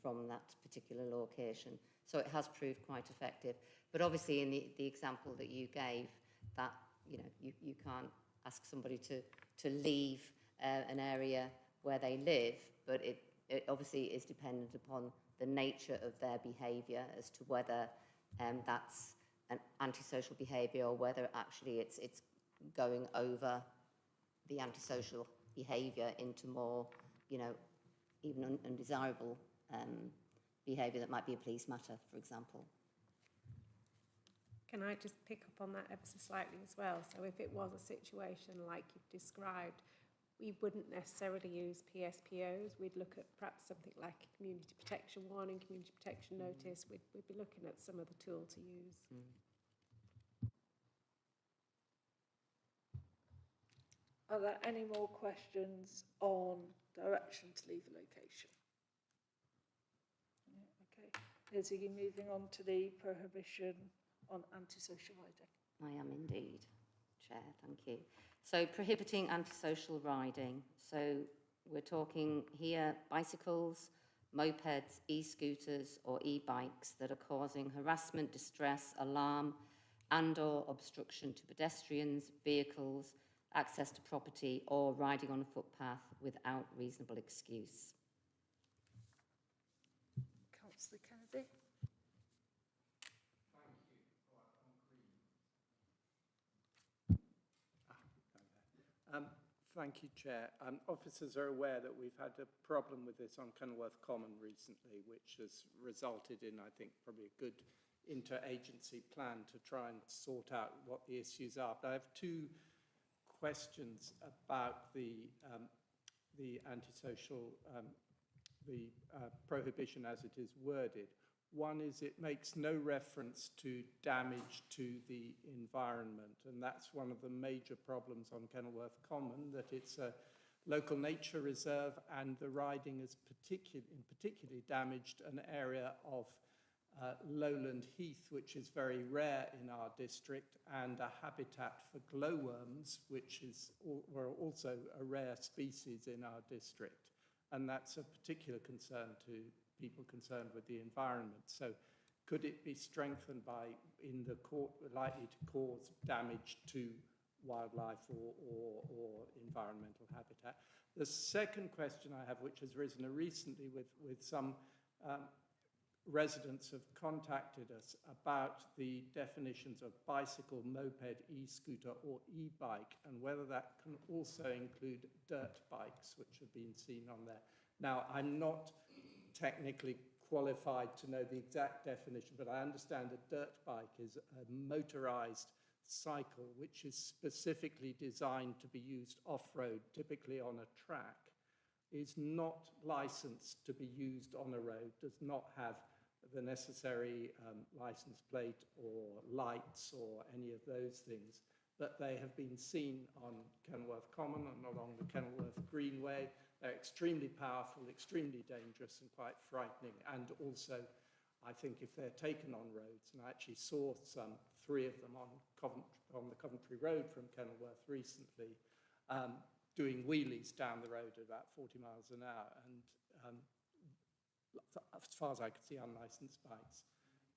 from that particular location. So it has proved quite effective. But obviously in the example that you gave, that, you know, you can't ask somebody to leave an area where they live, but it obviously is dependent upon the nature of their behaviour as to whether that's an antisocial behaviour or whether actually it's going over the antisocial behaviour into more, you know, even undesirable behaviour that might be a police matter, for example. Can I just pick up on that ever so slightly as well? So if it was a situation like you've described, we wouldn't necessarily use PSPOs. We'd look at perhaps something like a community protection warning, community protection notice. We'd be looking at some other tool to use. Are there any more questions on direction to leave a location? Okay. Liz, are you moving on to the prohibition on antisocial riding? I am indeed, Chair, thank you. So prohibiting antisocial riding. So we're talking here bicycles, mopeds, e-scooters or e-bikes that are causing harassment, distress, alarm and/or obstruction to pedestrians, vehicles, access to property or riding on a footpath without reasonable excuse. Councillor Kennedy. Thank you, Chair. Officers are aware that we've had a problem with this on Kenilworth Common recently, which has resulted in, I think, probably a good interagency plan to try and sort out what the issues are. But I have two questions about the antisocial, prohibition as it is worded. One is it makes no reference to damage to the environment, and that's one of the major problems on Kenilworth Common, that it's a local nature reserve and the riding has particularly damaged an area of lowland heath, which is very rare in our district, and a habitat for glowworms, which were also a rare species in our district. And that's a particular concern to people concerned with the environment. So could it be strengthened by, in the court, likely to cause damage to wildlife or environmental habitat? The second question I have, which has risen recently with some residents have contacted us about the definitions of bicycle, moped, e-scooter or e-bike, and whether that can also include dirt bikes, which have been seen on there. Now, I'm not technically qualified to know the exact definition, but I understand a dirt bike is a motorized cycle which is specifically designed to be used off-road, typically on a track, is not licensed to be used on a road, does not have the necessary license plate or lights or any of those things, but they have been seen on Kenilworth Common and along the Kenilworth Greenway. They're extremely powerful, extremely dangerous and quite frightening. And also, I think if they're taken on roads, and I actually saw three of them on the Coventry Road from Kenilworth recently, doing wheelies down the road at about 40 miles an hour. And as far as I could see, unlicensed bikes.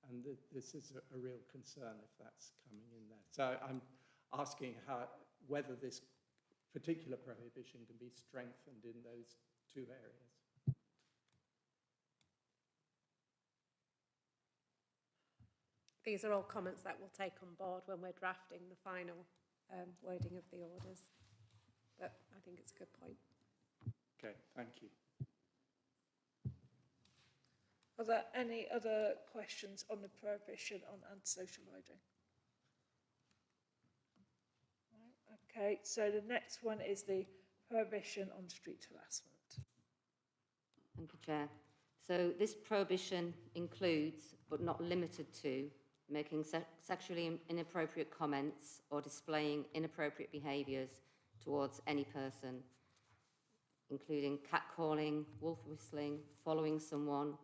And this is a real concern if that's coming in there. So I'm asking whether this particular prohibition can be strengthened in those two areas. These are all comments that we'll take on board when we're drafting the final wording of the orders. But I think it's a good point. Okay, thank you. Are there any other questions on the prohibition on antisocial riding? Right, okay, so the next one is the prohibition on street harassment. Thank you, Chair. So this prohibition includes, but not limited to, making sexually inappropriate comments or displaying inappropriate behaviours towards any person, including catcalling, wolf whistling, following someone,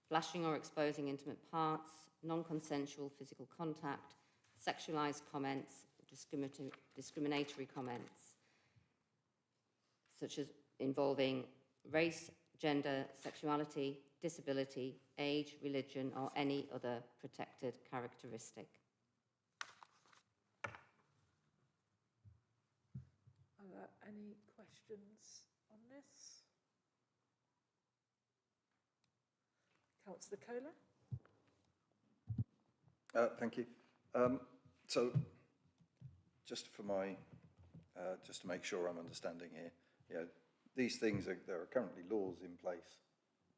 flashing or exposing intimate parts, non-consensual physical contact, sexualised comments, discriminatory comments, such as involving race, gender, sexuality, disability, age, religion, or any other protected characteristic. Are there any questions on this? Councillor Kohler? Thank you. So, just for my, just to make sure I'm understanding here, these things there are currently laws in place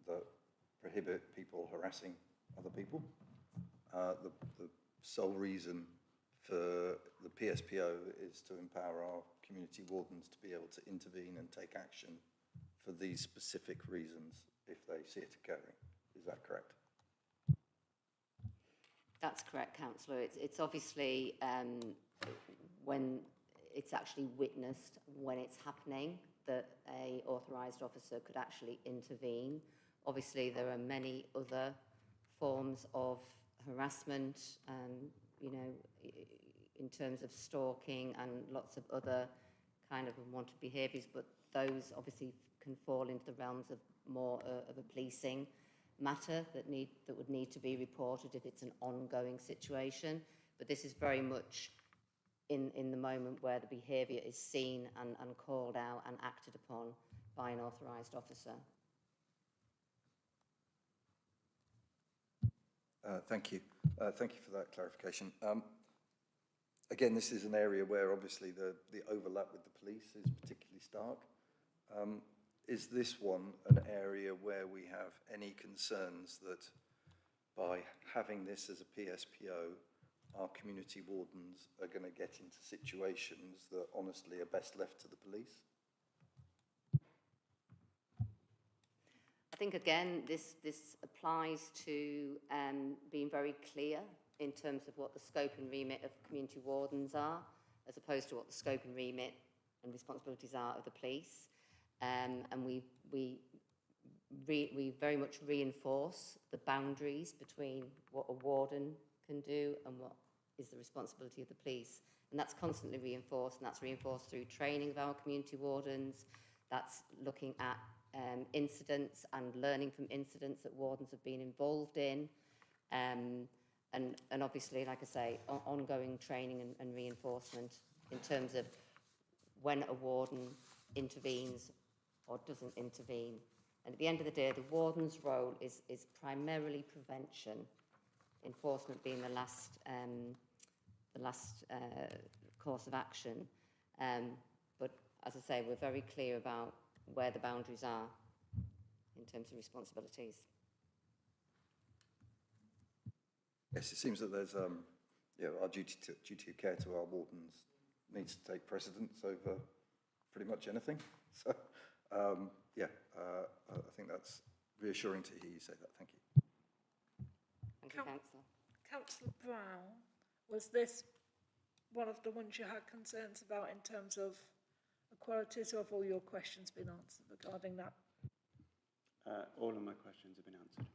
that prohibit people harassing other people. The sole reason for the PSPO is to empower our community wardens to be able to intervene and take action for these specific reasons if they see it occurring. Is that correct? That's correct, Councillor. It's obviously when it's actually witnessed, when it's happening, that a authorised officer could actually intervene. Obviously, there are many other forms of harassment, you know, in terms of stalking and lots of other kind of unwanted behaviours, but those obviously can fall into the realms of more of a policing matter that would need to be reported if it's an ongoing situation. But this is very much in the moment where the behaviour is seen and called out and acted upon by an authorised officer. Thank you. Thank you for that clarification. again, this is an area where obviously the overlap with the police is particularly stark. Is this one an area where we have any concerns that by having this as a PSPO, our community wardens are going to get into situations that honestly are best left to the police? I think, again, this applies to being very clear in terms of what the scope and remit of community wardens are, as opposed to what the scope and remit and responsibilities are of the police. And we very much reinforce the boundaries between what a warden can do and what is the responsibility of the police. And that's constantly reinforced, and that's reinforced through training of our community wardens. That's looking at incidents and learning from incidents that wardens have been involved in. And obviously, like I say, ongoing training and reinforcement in terms of when a warden intervenes or doesn't intervene. And at the end of the day, the warden's role is primarily prevention, enforcement being the last course of action. But as I say, we're very clear about where the boundaries are in terms of responsibilities. Yes, it seems that there's, our duty of care to our wardens needs to take precedence over pretty much anything. So, I think that's reassuring to hear you say that. Thank you. Thank you, Councillor. Councillor Brown, was this one of the ones you had concerns about in terms of equalities, or have all your questions been answered regarding that? All of my questions have been answered.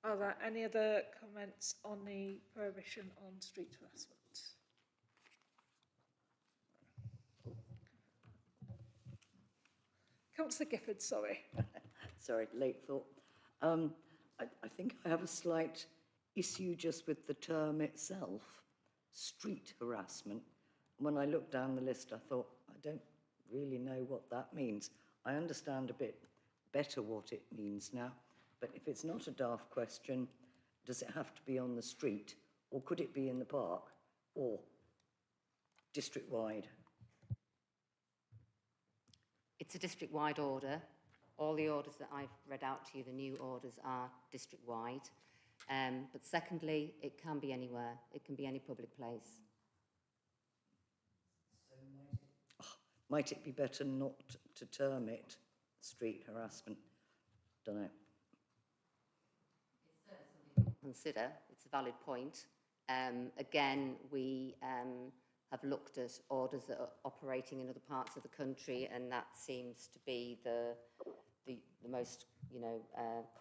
Are there any other comments on the prohibition on street harassment? Councillor Gifford, sorry. Sorry, late thought. I think I have a slight issue just with the term itself, street harassment. When I looked down the list, I thought, I don't really know what that means. I understand a bit better what it means now, but if it's not a daft question, does it have to be on the street, or could it be in the park, or district-wide? It's a district-wide order. All the orders that I've read out to you, the new orders, are district-wide. But secondly, it can be anywhere. It can be any public place. Might it be better not to term it street harassment? Don't know. It's certainly something to consider. It's a valid point. Again, we have looked at orders that are operating in other parts of the country, and that seems to be the most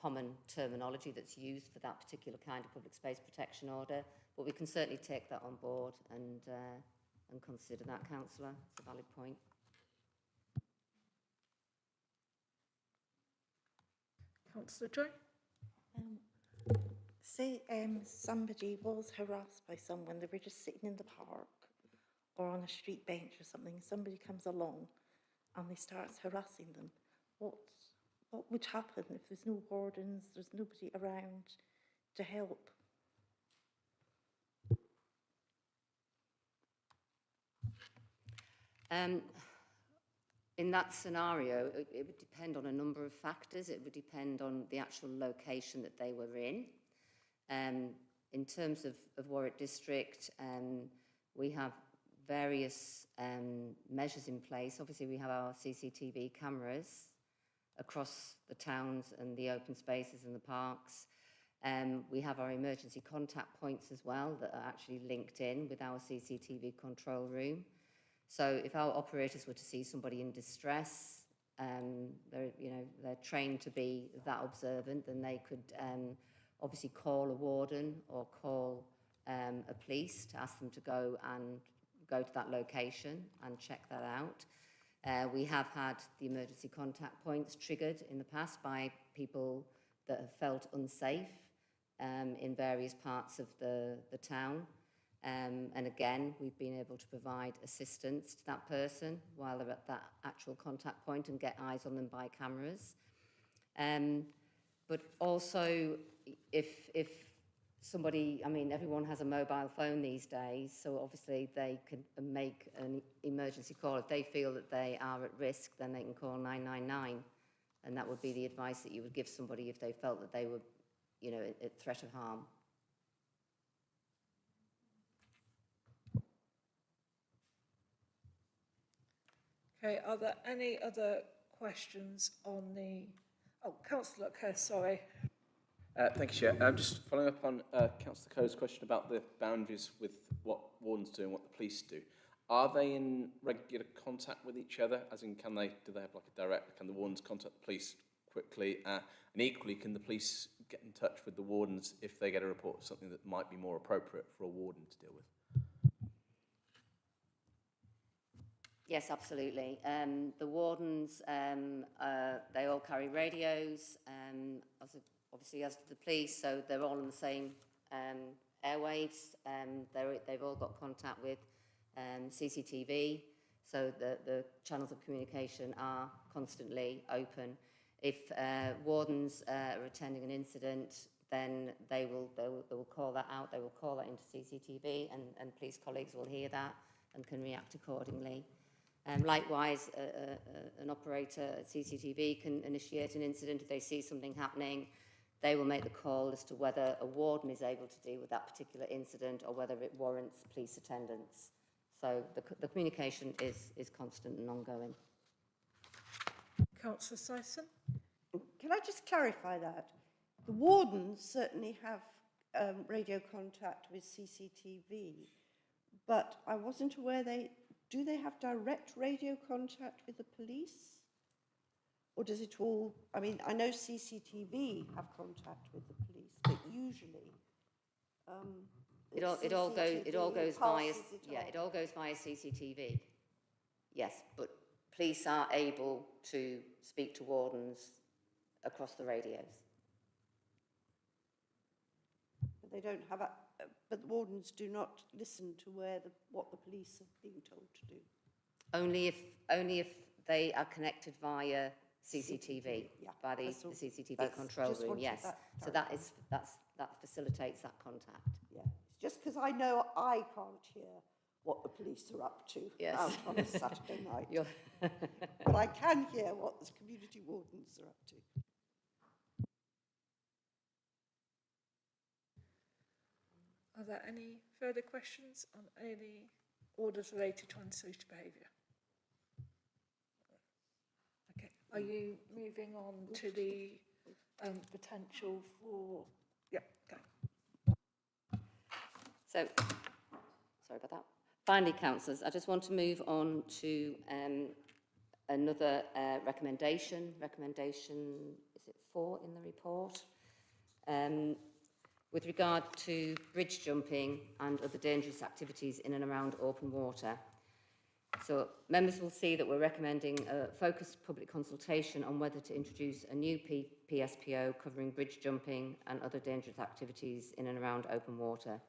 common terminology that's used for that particular kind of public space protection order. But we can certainly take that on board and consider that, Councillor. It's a valid point. Councillor Joy? Say somebody was harassed by someone, they were just sitting in the park or on a street bench or something, somebody comes along and they starts harassing them. What would happen if there's no wardens, there's nobody around to help? In that scenario, it would depend on a number of factors. It would depend on the actual location that they were in. In terms of Warwick District, we have various measures in place. Obviously, we have our CCTV cameras across the towns and the open spaces and the parks. We have our emergency contact points as well that are actually linked in with our CCTV control room. So if our operators were to see somebody in distress, they're trained to be that observant, then they could obviously call a warden or call a police to ask them to go to that location and check that out. We have had the emergency contact points triggered in the past by people that have felt unsafe in various parts of the town. And again, we've been able to provide assistance to that person while they're at that actual contact point and get eyes on them by cameras. But also, if somebody, I mean, everyone has a mobile phone these days, so obviously they can make an emergency call. If they feel that they are at risk, then they can call 999, and that would be the advice that you would give somebody if they felt that they were, you know, at threat of harm. Okay, are there any other questions on the... Oh, Councillor Kerr, sorry. Thank you, Chair. Just following up on Councillor Coe's question about the boundaries with what wardens do and what the police do. Are they in regular contact with each other? As in, do they have like a direct, can the wardens contact the police quickly? And equally, can the police get in touch with the wardens if they get a report of something that might be more appropriate for a warden to deal with? Yes, absolutely. The wardens, they all carry radios, obviously as do the police, so they're all on the same airwaves. They've all got contact with CCTV, so the channels of communication are constantly open. If wardens are attending an incident, then they will call that out. They will call that into CCTV, and police colleagues will hear that and can react accordingly. Likewise, an operator at CCTV can initiate an incident if they see something happening. They will make the call as to whether a warden is able to deal with that particular incident or whether it warrants police attendance. So the communication is constant and ongoing. Councillor Syson? Can I just clarify that? The wardens certainly have radio contact with CCTV, but I wasn't aware do they have direct radio contact with the police? Or does it all, I mean, I know CCTV have contact with the police, but usually it all goes via CCTV. Yes, but police are able to speak to wardens across the radios. But they don't have but the wardens do not listen to what the police have been told to do. Only if they are connected via CCTV, by the CCTV control room. Yes, so that facilitates that contact. Yeah, it's just because I know I can't hear what the police are up to out on a Saturday night, but I can hear what the community wardens are up to. Are there any further questions on any orders related to antisocial behaviour? Okay, are you moving on to the potential for... Yeah, go. So, sorry about that. Finally, councillors, I just want to move on to another recommendation. Recommendation, is it 4 in the report? With regard to bridge jumping and other dangerous activities in and around open water. So members will see that we're recommending a focused public consultation on whether to introduce a new PSPO covering bridge jumping and other dangerous activities in and around open water.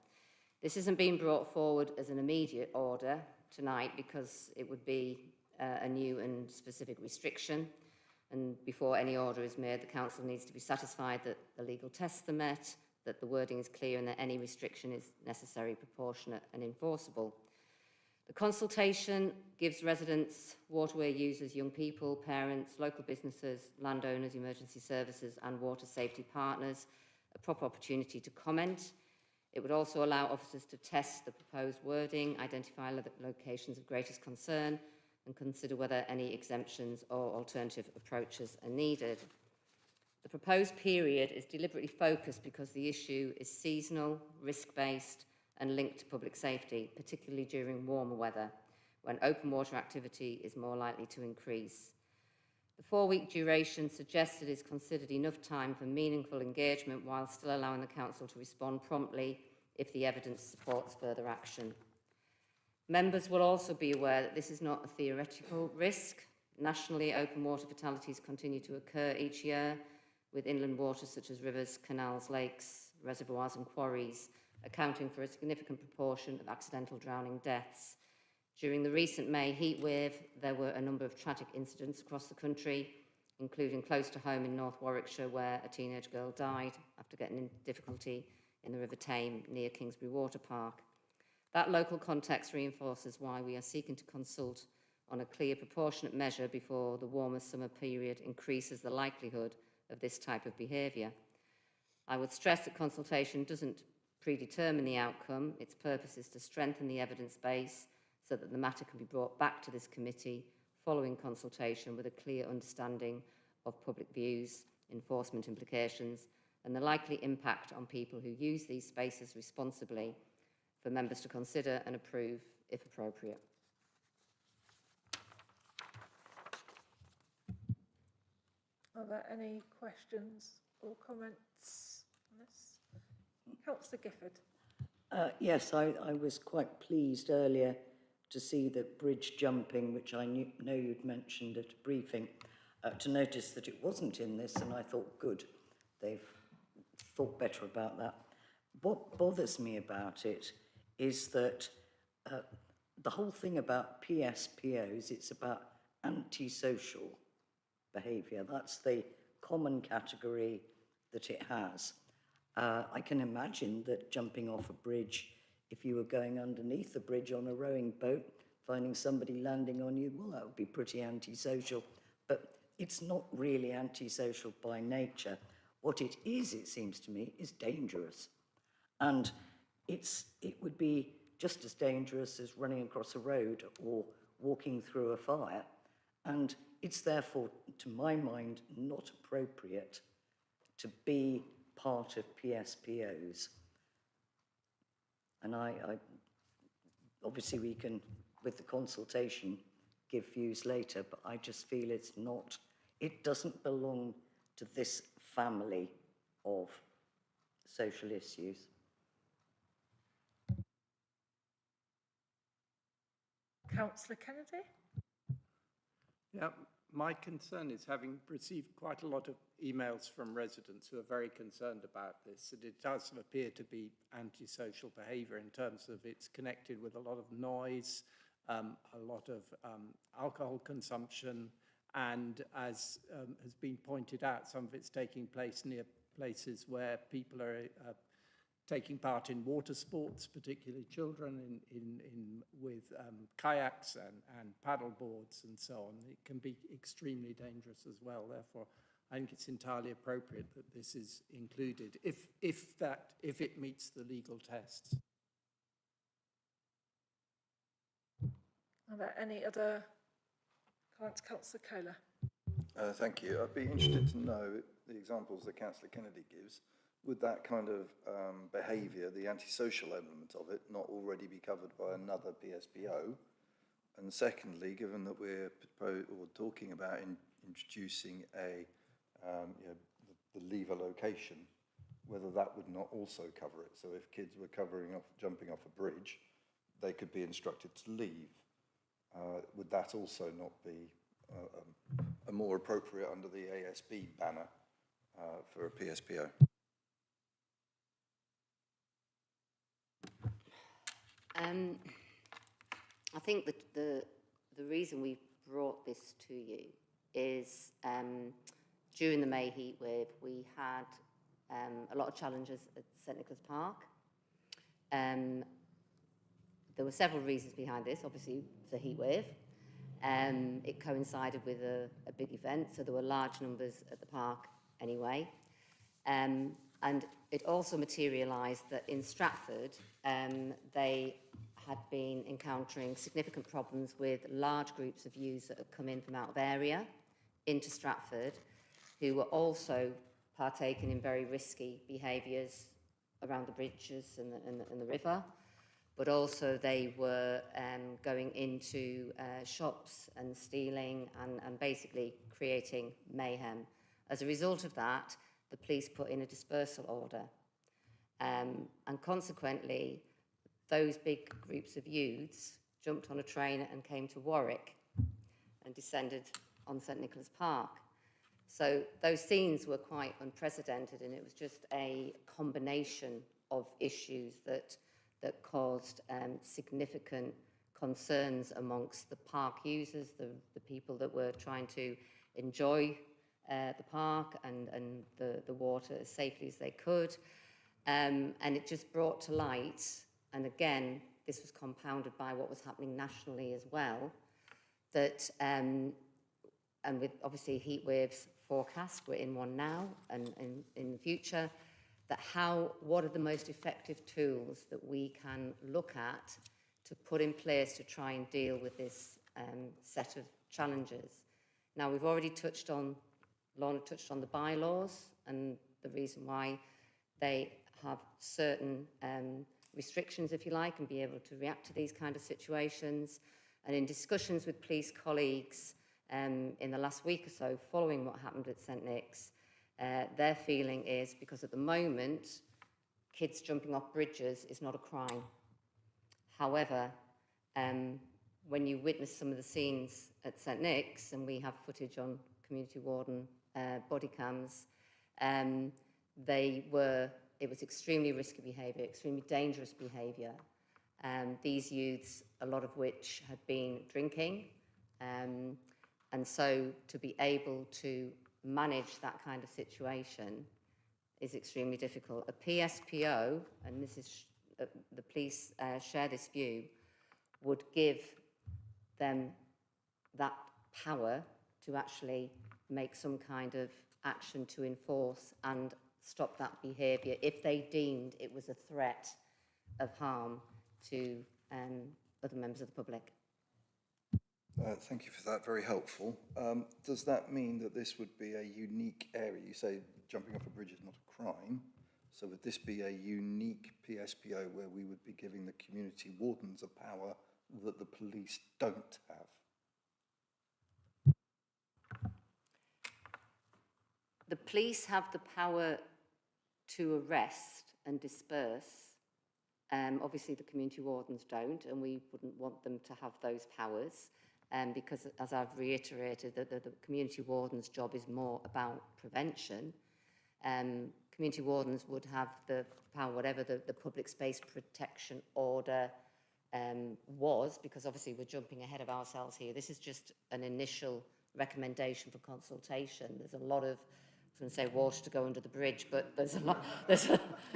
This isn't being brought forward as an immediate order tonight because it would be a new and specific restriction. And before any order is made, the council needs to be satisfied that the legal tests are met, that the wording is clear and that any restriction is necessary, proportionate and enforceable. The consultation gives residents, waterway users, young people, parents, local businesses, landowners, emergency services and water safety partners a proper opportunity to comment. It would also allow officers to test the proposed wording, identify locations of greatest concern and consider whether any exemptions or alternative approaches are needed. The proposed period is deliberately focused because the issue is seasonal, risk-based and linked to public safety, particularly during warmer weather, when open water activity is more likely to increase. The 4-week duration suggested is considered enough time for meaningful engagement while still allowing the council to respond promptly if the evidence supports further action. Members will also be aware that this is not a theoretical risk. Nationally, open water fatalities continue to occur each year, with inland waters such as rivers, canals, lakes, reservoirs and quarries accounting for a significant proportion of accidental drowning deaths. During the recent May heat wave, there were a number of tragic incidents across the country, including close to home in North Warwickshire, where a teenage girl died after getting in difficulty in the River Tame near Kingsbury Water Park. That local context reinforces why we are seeking to consult on a clear proportionate measure before the warmer summer period increases the likelihood of this type of behaviour. I would stress that consultation doesn't predetermine the outcome. Its purpose is to strengthen the evidence base so that the matter can be brought back to this committee following consultation with a clear understanding of public views, enforcement implications, and the likely impact on people who use these spaces responsibly for members to consider and approve if appropriate. Are there any questions or comments on this? Councillor Gifford. Yes, I was quite pleased earlier to see the bridge jumping, which I know you'd mentioned at a briefing, to notice that it wasn't in this, and I thought, good, they've thought better about that. What bothers me about it is that the whole thing about PSPOs, it's about antisocial behaviour. That's the common category that it has. I can imagine that jumping off a bridge, if you were going underneath the bridge on a rowing boat, finding somebody landing on you, well, that would be pretty antisocial. But it's not really antisocial by nature. What it is, it seems to me, is dangerous. And it would be just as dangerous as running across a road or walking through a fire. And it's therefore, to my mind, not appropriate to be part of PSPOs. And I obviously we can, with the consultation, give views later, but I just feel it doesn't belong to this family of social issues. Councillor Kennedy? Yeah, my concern is, having received quite a lot of emails from residents who are very concerned about this, that it does appear to be antisocial behaviour in terms of it's connected with a lot of noise, a lot of alcohol consumption, and as has been pointed out, some of it's taking place near places where people are taking part in water sports, particularly children with kayaks and paddle boards and so on. It can be extremely dangerous as well. Therefore, I think it's entirely appropriate that this is included, if it meets the legal tests. Are there any other comments? Councillor Kohler. Thank you. I'd be interested to know the examples that Councillor Kennedy gives. Would that kind of behaviour, the antisocial element of it, not already be covered by another PSPO? And secondly, given that we're talking about introducing the lever location, whether that would not also cover it. So if kids were jumping off a bridge, they could be instructed to leave. Would that also not be a more appropriate under the ASB banner for a PSPO? I think that the reason we brought this to you is during the May heatwave, we had a lot of challenges at St Nicholas Park. There were several reasons behind this. Obviously, the heatwave. It coincided with a big event, so there were large numbers at the park anyway. And it also materialised that in Stratford, they had been encountering significant problems with large groups of youths that had come in from out of area into Stratford, who were also partaking in very risky behaviours around the bridges and the river, but also they were going into shops and stealing and basically creating mayhem. As a result of that, the police put in a dispersal order. And consequently, those big groups of youths jumped on a train and came to Warwick and descended on St Nicholas Park. So those scenes were quite unprecedented, and it was just a combination of issues that caused significant concerns amongst the park users, the people that were trying to enjoy the park and the water as safely as they could. And it just brought to light, and again, this was compounded by what was happening nationally as well, that, and with obviously heat waves forecast, we're in one now and in the future, that what are the most effective tools that we can look at to put in place to try and deal with this set of challenges. Now, we've already Lorna touched on the bylaws and the reason why they have certain restrictions, if you like, and be able to react to these kind of situations. And in discussions with police colleagues in the last week or so, following what happened at St Nick's, their feeling is, because at the moment, kids jumping off bridges is not a crime. However, when you witness some of the scenes at St Nick's, and we have footage on community warden body cams, it was extremely risky behaviour, extremely dangerous behaviour. These youths, a lot of which had been drinking, and so to be able to manage that kind of situation is extremely difficult. A PSPO, and this is the police share this view, would give them that power to actually make some kind of action to enforce and stop that behaviour if they deemed it was a threat of harm to other members of the public. Thank you for that, very helpful. Does that mean that this would be a unique area? You say jumping off a bridge is not a crime, so would this be a unique PSPO where we would be giving the community wardens a power that the police don't have? The police have the power to arrest and disperse. Obviously, the community wardens don't, and we wouldn't want them to have those powers. Because, as I've reiterated, the community warden's job is more about prevention. Community wardens would have the power, whatever the public space protection order was, because obviously we're jumping ahead of ourselves here. This is just an initial recommendation for consultation. There's a lot of, I was going to say water to go under the bridge, but there's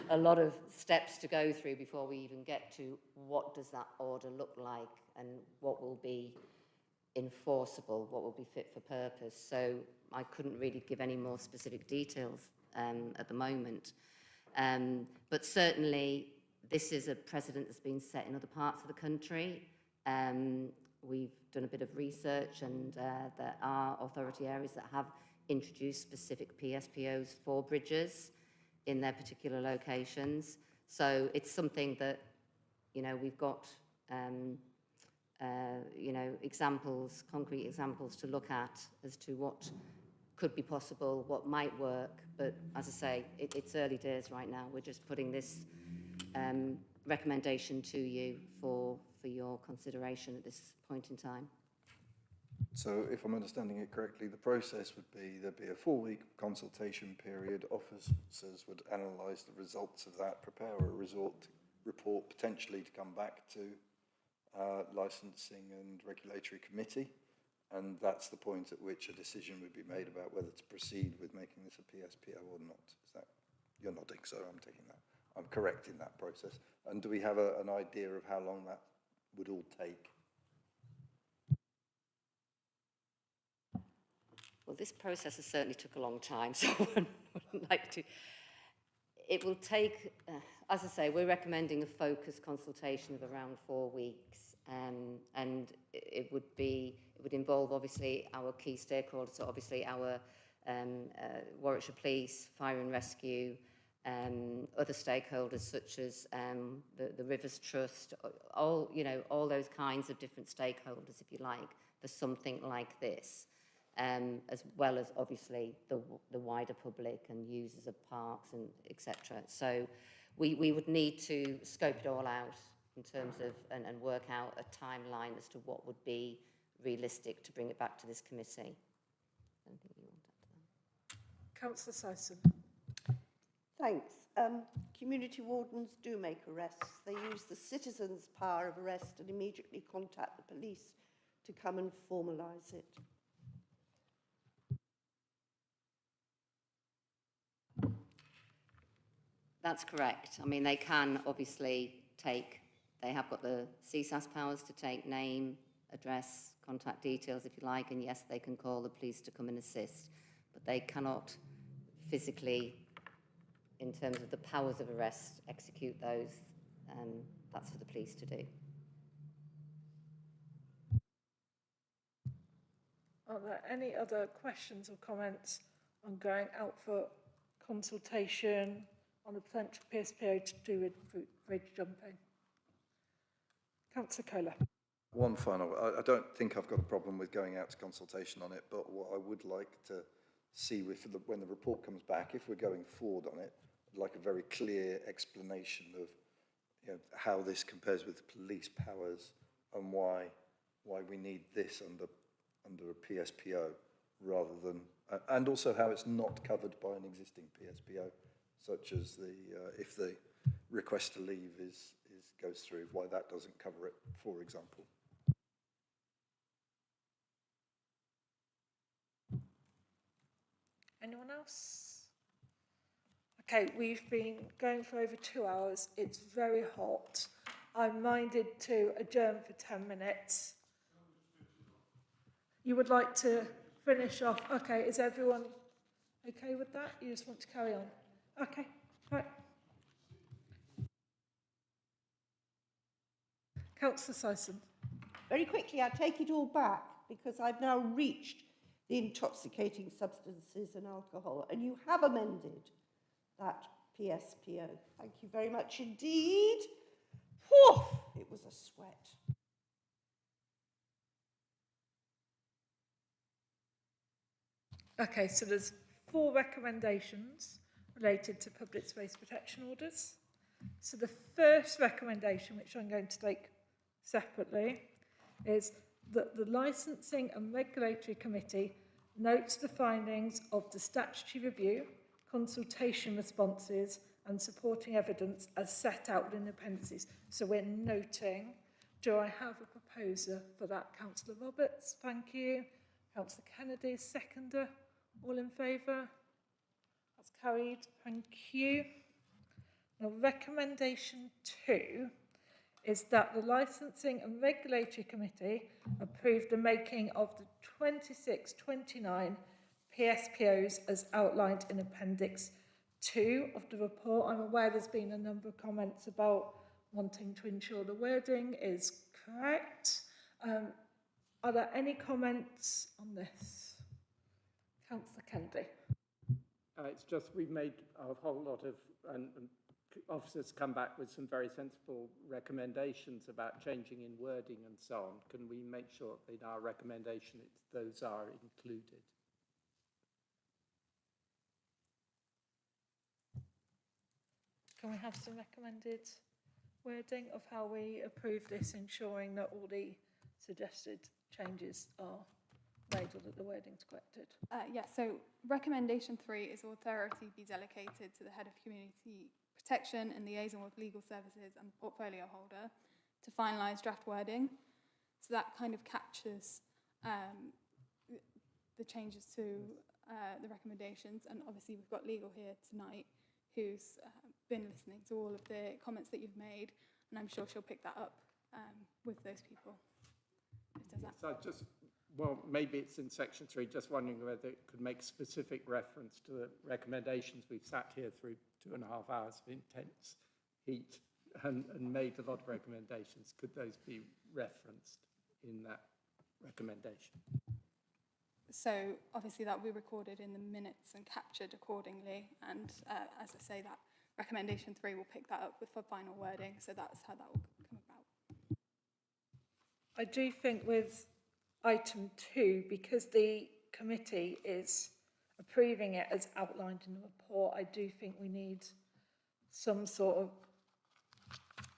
a lot of steps to go through before we even get to what does that order look like and what will be enforceable, what will be fit for purpose. So I couldn't really give any more specific details at the moment. But certainly this is a precedent that's been set in other parts of the country. We've done a bit of research, and there are authority areas that have introduced specific PSPOs for bridges in their particular locations. So it's something that, you know, we've got you know, examples, concrete examples to look at as to what could be possible, what might work. But as I say, it's early days right now. We're just putting this recommendation to you for your consideration at this point in time. So if I'm understanding it correctly, the process would be there'd be a 4-week consultation period. Officers would analyse the results of that, prepare a report potentially to come back to licensing and regulatory committee, and that's the point at which a decision would be made about whether to proceed with making this a PSPO or not. Is that, you're nodding, so I'm taking that. I'm correct in that process. And do we have an idea of how long that would all take? Well, this process has certainly took a long time, so I wouldn't like to. It will take, as I say, we're recommending a focused consultation of around 4 weeks, and it would involve obviously our key stakeholders, so obviously our Warwickshire Police, Fire and Rescue, other stakeholders such as the Rivers Trust, all those kinds of different stakeholders, if you like, for something like this. As well as obviously the wider public and users of parks and etc. So we would need to scope it all out in terms of and work out a timeline as to what would be realistic to bring it back to this committee. Anything you want to add to that? Councillor Syson. Thanks. Community wardens do make arrests. They use the citizens' power of arrest and immediately contact the police to come and formalise it. That's correct. I mean, they can obviously they have got the CSAS powers to take name, address, contact details if you like, and yes, they can call the police to come and assist, but they cannot physically, in terms of the powers of arrest, execute those. That's for the police to do. Are there any other questions or comments on going out for consultation on a potential PSPO to do with bridge jumping? Councillor Kohler. One final, I don't think I've got a problem with going out to consultation on it, but what I would like to see when the report comes back, if we're going forward on it, I'd like a very clear explanation of how this compares with the police powers and why we need this under a PSPO rather than, and also how it's not covered by an existing PSPO, such as if the request to leave goes through, why that doesn't cover it, for example. Anyone else? Okay, we've been going for over 2 hours. It's very hot. I'm minded to adjourn for 10 minutes. You would like to finish off? Okay, is everyone okay with that? You just want to carry on? Okay, right. Councillor Syson. Very quickly, I take it all back because I've now reached the intoxicating substances and alcohol, and you have amended that PSPO. Thank you very much indeed. Whew, it was a sweat. Okay, so there's 4 recommendations related to public space protection orders. So the first recommendation, which I'm going to take separately, is that the Licensing and Regulatory Committee notes the findings of the statutory review, consultation responses and supporting evidence as set out in the appendices. So we're noting. Do I have a proposer for that? Councillor Roberts, thank you. Councillor Kennedy, seconder. All in favour? That's carried. Thank you. Now, recommendation 2 is that the Licensing and Regulatory Committee approve the making of the 26-29 PSPOs as outlined in Appendix 2 of the report. I'm aware there's been a number of comments about wanting to ensure the wording is correct. Are there any comments on this? Councillor Kennedy. It's just we've made a whole lot of, and officers come back with some very sensible recommendations about changing in wording and so on. Can we make sure that in our recommendation those are included? Can we have some recommended wording of how we approve this, ensuring that all the suggested changes are made or that the wording's corrected? Yeah, so recommendation 3 is authority be delegated to the head of community protection and liaison with legal services and portfolio holder to finalise draft wording. So that kind of captures the changes to the recommendations, and obviously we've got legal here tonight who's been listening to all of the comments that you've made, and I'm sure she'll pick that up with those people. Does that? So just, well, maybe it's in section 3, just wondering whether it could make specific reference to the recommendations. We've sat here through 2.5 hours of intense heat and made a lot of recommendations. Could those be referenced in that recommendation? So obviously that will be recorded in the minutes and captured accordingly, and as I say, that recommendation 3 will pick that up with for final wording, so that's how that will come about. I do think with item 2, because the committee is approving it as outlined in the report, I do think we need some sort of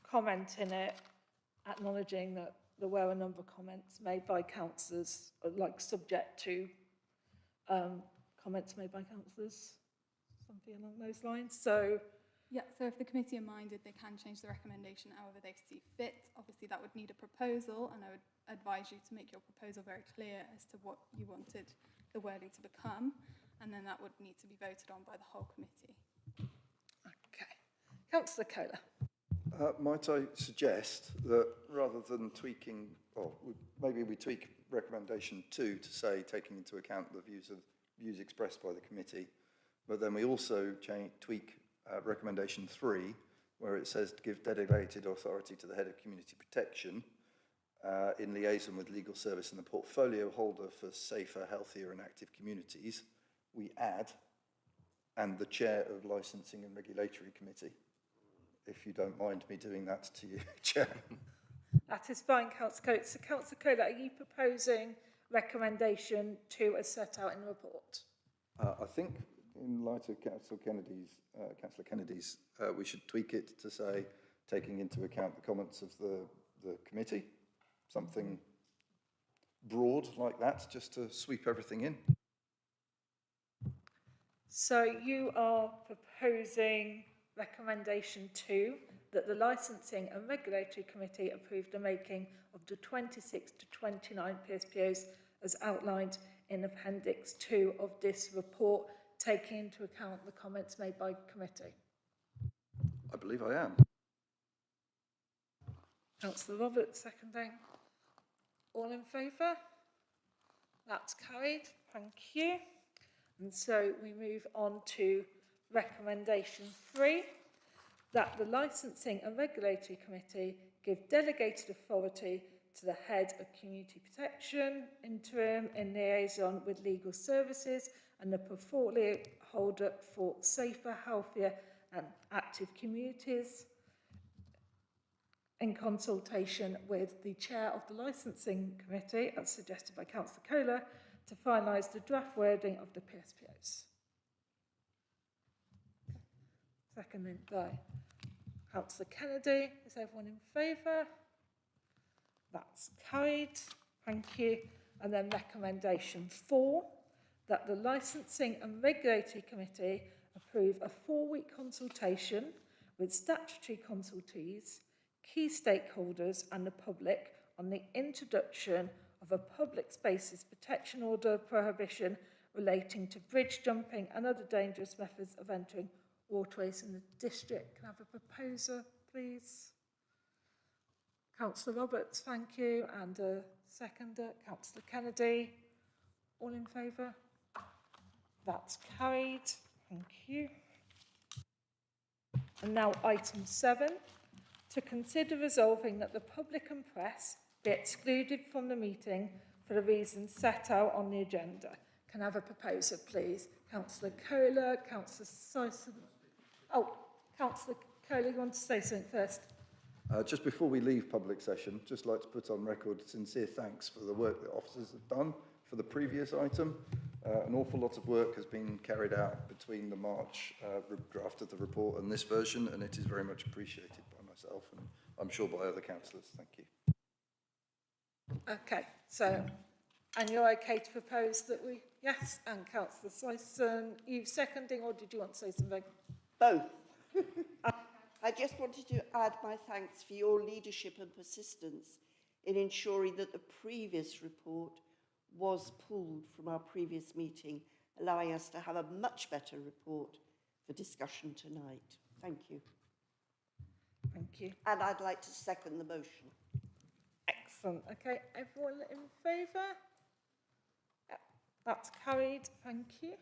comment in it acknowledging that there were a number of comments made by councillors, like subject to comments made by councillors, something along those lines. So yeah, so if the committee are minded, they can change the recommendation however they see fit. Obviously that would need a proposal, and I would advise you to make your proposal very clear as to what you wanted the wording to become, and then that would need to be voted on by the whole committee. okay, Councillor Kohler. Might I suggest that rather than tweaking, or maybe we tweak recommendation 2 to say taking into account the views expressed by the committee, but then we also tweak recommendation 3, where it says to give delegated authority to the head of community protection in liaison with legal service and the portfolio holder for safer, healthier and active communities. We add, and the chair of licensing and regulatory committee. If you don't mind me doing that to you, Chair. That is fine, Councillor Coates. So, Councillor Kohler, are you proposing recommendation 2 as set out in the report? I think, in light of Councillor Kennedy's, we should tweak it to say, taking into account the comments of the committee, something broad like that, just to sweep everything in. So you are proposing recommendation 2, that the Licensing and Regulatory Committee approve the making of the 26 to 29 PSPOs as outlined in Appendix 2 of this report, taking into account the comments made by committee. I believe I am. Councillor Roberts, seconding. All in favour? That's carried. Thank you. And so we move on to recommendation 3, that the Licensing and Regulatory Committee give delegated authority to the head of community protection, interim in liaison with legal services and the portfolio holder for safer, healthier and active communities, in consultation with the chair of the Licensing Committee, as suggested by Councillor Kohler, to finalise the draft wording of the PSPOs. Seconded by Councillor Kennedy. Is everyone in favour? That's carried. Thank you. And then recommendation 4, that the Licensing and Regulatory Committee approve a 4-week consultation with statutory consultees, key stakeholders and the public on the introduction of a public spaces protection order prohibition relating to bridge jumping and other dangerous methods of entering waterways in the district. Can I have a proposer, please? Councillor Roberts, thank you. And a seconder, Councillor Kennedy. All in favour? That's carried. Thank you. And now item 7, to consider resolving that the public and press be excluded from the meeting for the reasons set out on the agenda. Can I have a proposer, please? Councillor Kohler, Councillor Syson. Oh, Councillor Kohler, you want to say something first? Just before we leave public session, just like to put on record sincere thanks for the work that officers have done for the previous item. An awful lot of work has been carried out between the March draft of the report and this version, and it is very much appreciated by myself and I'm sure by other councillors. Thank you. Okay, so, and you're okay to propose that we, yes, and Councillor Syson, you seconding, or did you want to say something? Both. I just wanted to add my thanks for your leadership and persistence in ensuring that the previous report was pulled from our previous meeting, allowing us to have a much better report for discussion tonight. Thank you. Thank you. And I'd like to second the motion. Excellent. Okay, everyone in favour? Yep, that's carried. Thank you.